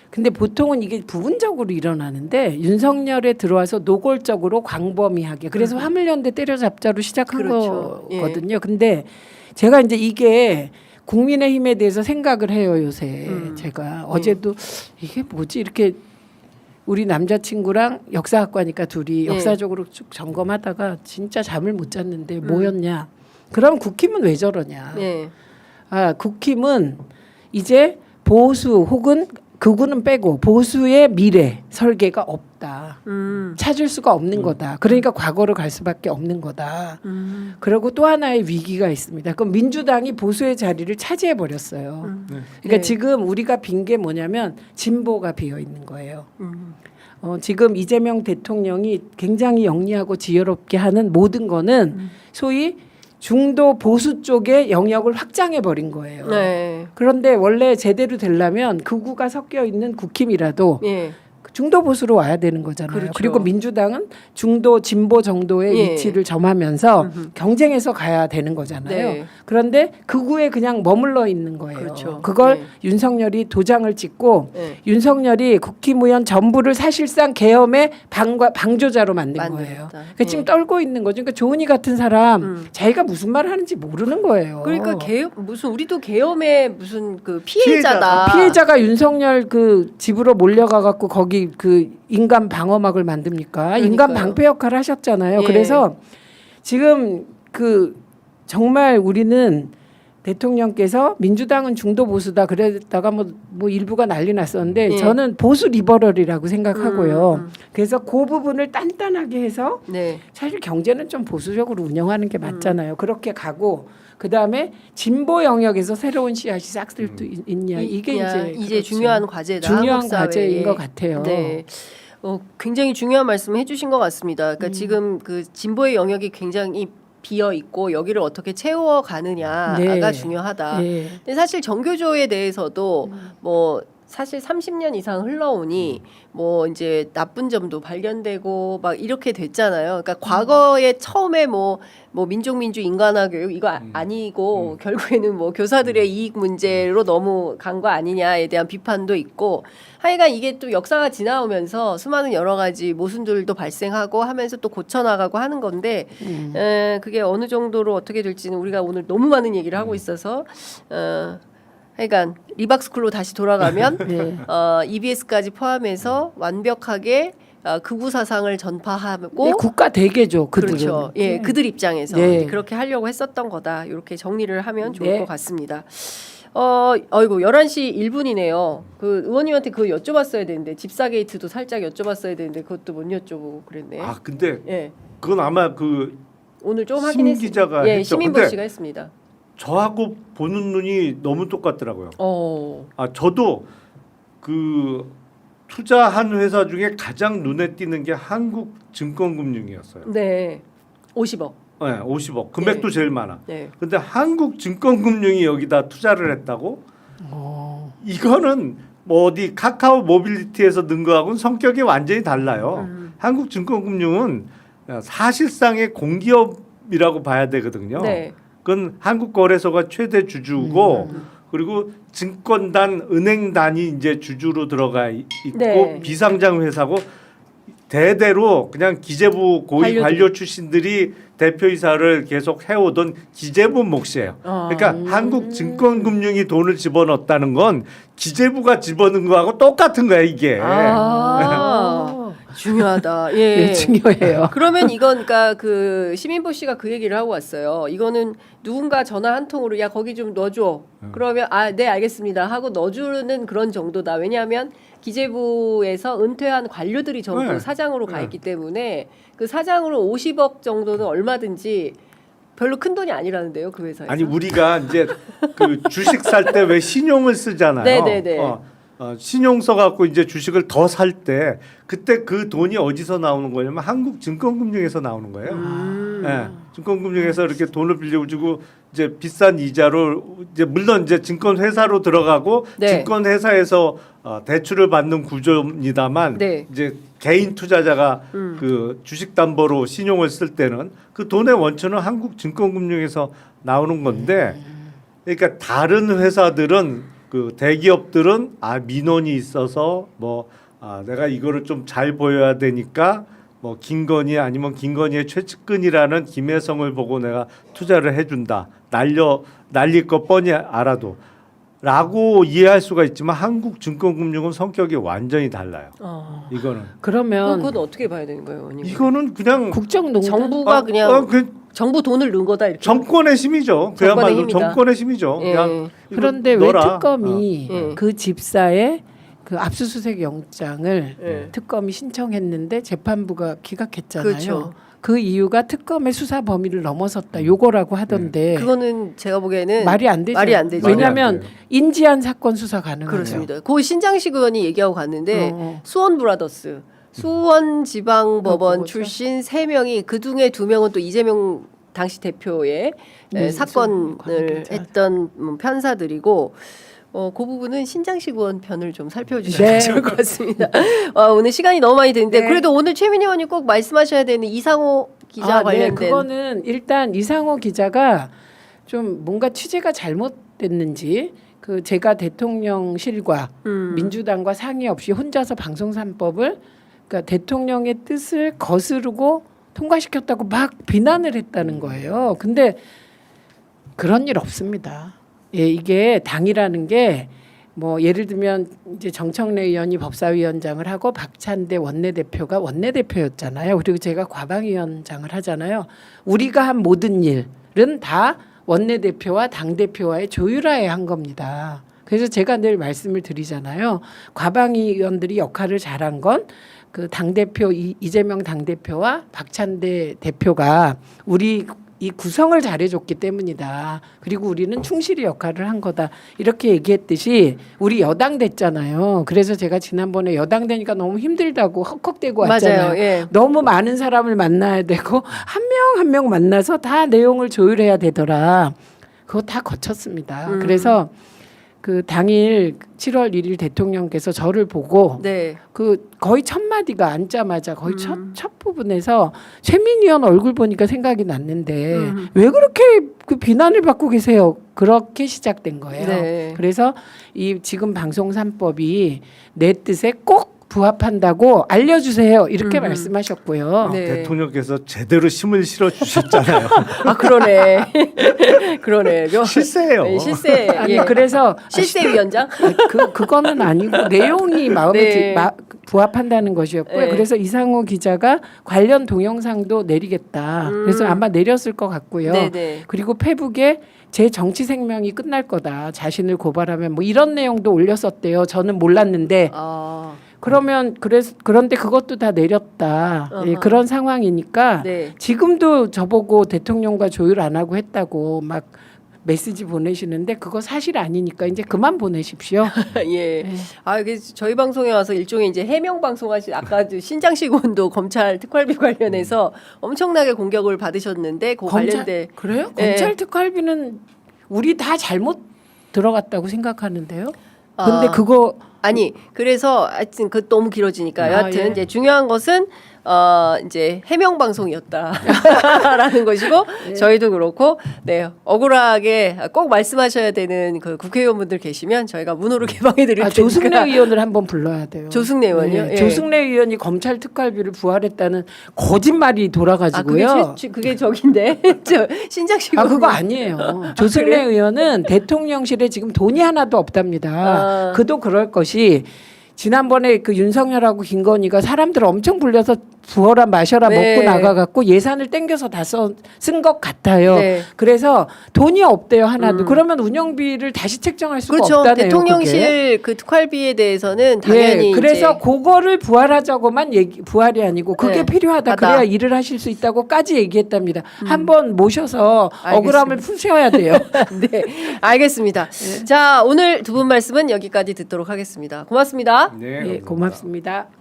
근데 보통은 이게 부분적으로 일어나는데 윤석열에 들어와서 노골적으로 광범위하게 그래서 화물연대 때려잡자로 시작한
그렇죠.
거거든요. 근데 제가 이제 이게 국민의힘에 대해서 생각을 해요 요새. 제가 어제도 이게 뭐지 이렇게 우리 남자친구랑 역사학과니까 둘이 역사적으로 쭉 점검하다가 진짜 잠을 못 잤는데 뭐였냐. 그럼 국힘은 왜 저러냐. 아, 국힘은 이제 보수 혹은 극우는 빼고 보수의 미래 설계가 없다. 찾을 수가 없는 거다. 그러니까 과거로 갈 수밖에 없는 거다. 그리고 또 하나의 위기가 있습니다. 그럼 민주당이 보수의 자리를 차지해 버렸어요. 그러니까 지금 우리가 빈 게 뭐냐면 진보가 비어 있는 거예요. 지금 이재명 대통령이 굉장히 영리하고 지혜롭게 하는 모든 거는 소위 중도 보수 쪽의 영역을 확장해 버린 거예요.
네.
그런데 원래 제대로 되려면 극우가 섞여 있는 국힘이라도
예.
중도 보수로 와야 되는 거잖아요.
그렇죠.
그리고 민주당은 중도 진보 정도의
예.
위치를 점하면서 경쟁해서 가야 되는 거잖아요.
네.
그런데 극우에 그냥 머물러 있는 거예요.
그렇죠.
그걸
네.
윤석열이 도장을 찍고
네.
윤석열이 국힘 의원 전부를 사실상 계엄의 방조자로 만든
만들었다.
거예요. 그러니까 지금 떨고 있는 거죠. 그러니까 조은희 같은 사람 자기가 무슨 말을 하는지 모르는 거예요.
그러니까 계엄 무슨 우리도 계엄의 무슨 그 피해자다.
피해자가 윤석열 그 집으로 몰려가 갖고 거기 그 인간 방어막을 만듭니까? 인간 방패 역할을 하셨잖아요.
예.
그래서 지금 그 정말 우리는 대통령께서 민주당은 중도 보수다 그랬다가 뭐 일부가 난리 났었는데
예.
저는 보수 리버럴이라고 생각하고요. 그래서 그 부분을 단단하게 해서
네.
사실 경제는 좀 보수적으로 운영하는 게 맞잖아요. 그렇게 가고 그다음에 진보 영역에서 새로운 씨앗이 싹쓸 수 있냐 이게 이제
그렇죠. 중요한 과제다.
중요한
한국 사회에.
과제인 것 같아요.
네. 굉장히 중요한 말씀을 해주신 것 같습니다. 그러니까 지금 그 진보의 영역이 굉장히 비어 있고 여기를 어떻게 채워 가느냐가
네.
중요하다.
네.
근데 사실 정교조에 대해서도 뭐 사실 30년 이상 흘러오니 뭐 이제 나쁜 점도 발견되고 막 이렇게 됐잖아요. 그러니까 과거에 처음에 뭐 민족민주 인간화 교육 이거 아니고 결국에는 뭐 교사들의 이익 문제로 너무 간 거 아니냐에 대한 비판도 있고 하여간 이게 또 역사가 지나오면서 수많은 여러 가지 모순들도 발생하고 하면서 또 고쳐나가고 하는 건데 그게 어느 정도로 어떻게 될지는 우리가 오늘 너무 많은 얘기를 하고 있어서 하여간 리박스쿨로 다시 돌아가면
네.
EBS까지 포함해서 완벽하게 극우 사상을 전파하고
네, 국가 대계죠. 그들은.
그렇죠. 예, 그들 입장에서
네.
그렇게 하려고 했었던 거다. 이렇게 정리를 하면 좋을
네.
것 같습니다. 아이고 11시 1분이네요. 그 의원님한테 그거 여쭤봤어야 되는데 집사 게이트도 살짝 여쭤봤어야 되는데 그것도 못 여쭤보고 그랬네.
아 근데
예.
그건 아마 그
오늘 좀
심
확인했습니다.
기자가
예,
했죠.
시민보
근데
씨가 했습니다.
저하고 보는 눈이 너무 똑같더라고요.
어.
저도 그 투자한 회사 중에 가장 눈에 띄는 게 한국증권금융이었어요.
네. 50억.
네, 50억. 금액도
네.
제일 많아.
네.
근데 한국증권금융이 여기다 투자를 했다고? 이거는 뭐 어디 카카오 모빌리티에서 는 거하고는 성격이 완전히 달라요. 한국증권금융은 사실상의 공기업이라고 봐야 되거든요.
네.
그건 한국거래소가 최대 주주고 그리고 증권단, 은행단이 이제 주주로 들어가 있고
네.
비상장 회사고 대대로 그냥 기재부 고위 관료 출신들이 대표이사를 계속 해오던 기재부 몫이에요. 그러니까 한국증권금융이 돈을 집어넣었다는 건 기재부가 집어넣은 거하고 똑같은 거야 이게.
중요하다. 예.
네, 중요해요.
그러면 이건 그러니까 그 시민보 씨가 그 얘기를 하고 왔어요. 이거는 누군가 전화 한 통으로 야 거기 좀 넣어줘. 그러면 네 알겠습니다 하고 넣어주는 그런 정도다. 왜냐하면 기재부에서 은퇴한 관료들이 전부
네.
사장으로 가 있기 때문에 그 사장으로 50억 정도는 얼마든지 별로 큰 돈이 아니라는데요 그 회사에서.
아니 우리가 이제 그 주식 살 때 왜 신용을 쓰잖아요.
네네네.
신용서 갖고 이제 주식을 더 살 때 그때 그 돈이 어디서 나오는 거냐면 한국증권금융에서 나오는 거예요. 네, 증권금융에서 이렇게 돈을 빌려주고 이제 비싼 이자로 이제 물론 이제 증권회사로 들어가고
네.
증권회사에서 대출을 받는 구조입니다만
네.
이제 개인 투자자가 그 주식담보로 신용을 쓸 때는 그 돈의 원천은 한국증권금융에서 나오는 건데 그러니까 다른 회사들은 그 대기업들은 민원이 있어서 내가 이거를 좀 잘 보여야 되니까 뭐 김건희 아니면 김건희의 최측근이라는 김혜성을 보고 내가 투자를 해준다. 날릴 거 뻔히 알아도 라고 이해할 수가 있지만 한국증권금융은 성격이 완전히 달라요. 이거는.
그러면
그건 어떻게 봐야 되는 거예요, 의원님?
이거는 그냥
국정농단
정부가 그냥
그
정부 돈을 넣은 거다 이렇게.
정권의 힘이죠.
정권의
그야말로
힘이다.
정권의 힘이죠.
예.
그냥
그런데
이거
왜
넣어라.
특검이
어.
그 집사의 그 압수수색 영장을
예.
특검이 신청했는데 재판부가 기각했잖아요.
그렇죠.
그 이유가 특검의 수사 범위를 넘어섰다. 요거라고 하던데
그거는 제가 보기에는
말이 안 되죠.
말이 안 되죠.
왜냐하면
말이 안 돼요.
인지한 사건 수사 가능하죠.
그렇습니다. 그 신장식 의원이 얘기하고 갔는데
어.
수원 브라더스, 수원지방법원
그거죠.
출신 3명이 그 중에 2명은 또 이재명 당시 대표의 사건을
관계자.
했던 편사들이고 그 부분은 신장식 의원 편을 좀 살펴주시면
네.
좋을 것 같습니다. 오늘 시간이 너무 많이 됐는데
네.
그래도 오늘 최민희 의원이 꼭 말씀하셔야 되는 이상호 기자 관련된
네, 그거는 일단 이상호 기자가 좀 뭔가 취재가 잘못됐는지 그 제가 대통령실과 민주당과 상의 없이 혼자서 방송 3법을 그러니까 대통령의 뜻을 거스르고 통과시켰다고 막 비난을 했다는 거예요. 근데 그런 일 없습니다. 예, 이게 당이라는 게 뭐 예를 들면 이제 정청래 의원이 법사위원장을 하고 박찬대 원내대표가 원내대표였잖아요. 그리고 제가 과방위원장을 하잖아요. 우리가 한 모든 일은 다 원내대표와 당대표와의 조율하에 한 겁니다. 그래서 제가 늘 말씀을 드리잖아요. 과방위원들이 역할을 잘한 건 그 당대표 이재명 당대표와 박찬대 대표가 우리 이 구성을 잘해줬기 때문이다. 그리고 우리는 충실히 역할을 한 거다. 이렇게 얘기했듯이 우리 여당 됐잖아요. 그래서 제가 지난번에 여당 되니까 너무 힘들다고 헉헉대고 왔잖아요.
맞아요. 예.
너무 많은 사람을 만나야 되고 한 명 한 명 만나서 다 내용을 조율해야 되더라. 그거 다 거쳤습니다. 그래서 그 당일 7월 1일 대통령께서 저를 보고
네.
그 거의 첫 마디가 앉자마자 거의 첫 부분에서 최민희 의원 얼굴 보니까 생각이 났는데 왜 그렇게 그 비난을 받고 계세요? 그렇게 시작된 거예요.
네.
그래서 이 지금 방송 3법이 내 뜻에 꼭 부합한다고 알려주세요. 이렇게 말씀하셨고요.
네.
대통령께서 제대로 힘을 실어 주셨잖아요.
아 그러네. 그러네.
실세예요.
네, 실세.
아니
예.
그래서
실세위원장.
그거는 아니고 내용이 마음에
네.
부합한다는 것이었고요.
네.
그래서 이상호 기자가 관련 동영상도 내리겠다. 그래서 아마 내렸을 것 같고요.
네네.
그리고 페북에 제 정치 생명이 끝날 거다. 자신을 고발하면 뭐 이런 내용도 올렸었대요. 저는 몰랐는데 그러면 그런데 그것도 다 내렸다. 예,
어허.
그런 상황이니까
네.
지금도 저보고 대통령과 조율 안 하고 했다고 막 메시지 보내시는데 그거 사실 아니니까 이제 그만 보내십시오.
예. 아, 이게 저희 방송에 와서 일종의 이제 해명 방송하신 아까 신장식 의원도 검찰 특활비 관련해서 엄청나게 공격을 받으셨는데 그 관련돼.
그래요?
예.
검찰 특활비는 우리 다 잘못 들어갔다고 생각하는데요. 근데 그거
아니 그래서 하여튼 그 너무 길어지니까 여하튼
예.
이제 중요한 것은 이제 해명 방송이었다라는 것이고 저희도 그렇고 네 억울하게 꼭 말씀하셔야 되는 그 국회의원분들 계시면 저희가 문호로 개방해 드릴 테니까
조승래 의원을 한번 불러야 돼요.
조승래 의원이요?
네,
예.
조승래 의원이 검찰 특활비를 부활했다는 거짓말이 돌아가지고요.
그게 저긴데 저 신장식
그거
의원님.
아니에요. 조승래
그래요?
의원은 대통령실에 지금 돈이 하나도 없답니다. 그도 그럴 것이 지난번에 그 윤석열하고 김건희가 사람들 엄청 불려서 부어라 마셔라
네.
먹고 나가갖고 예산을 땡겨서 다 쓴 것 같아요.
네.
그래서 돈이 없대요 하나도. 그러면 운영비를 다시 책정할 수가
그렇죠.
없다네요.
대통령실 그 특활비에 대해서는 당연히
예, 그래서
이제
그거를 부활하자고만 부활이 아니고 그게
네,
필요하다.
하다.
그래야 일을 하실 수 있다고까지 얘기했답니다. 한번 모셔서 억울함을 푸셔야 돼요.
네, 알겠습니다. 자, 오늘 두 분 말씀은 여기까지 듣도록 하겠습니다. 고맙습니다.
네,
예,
감사합니다.
고맙습니다.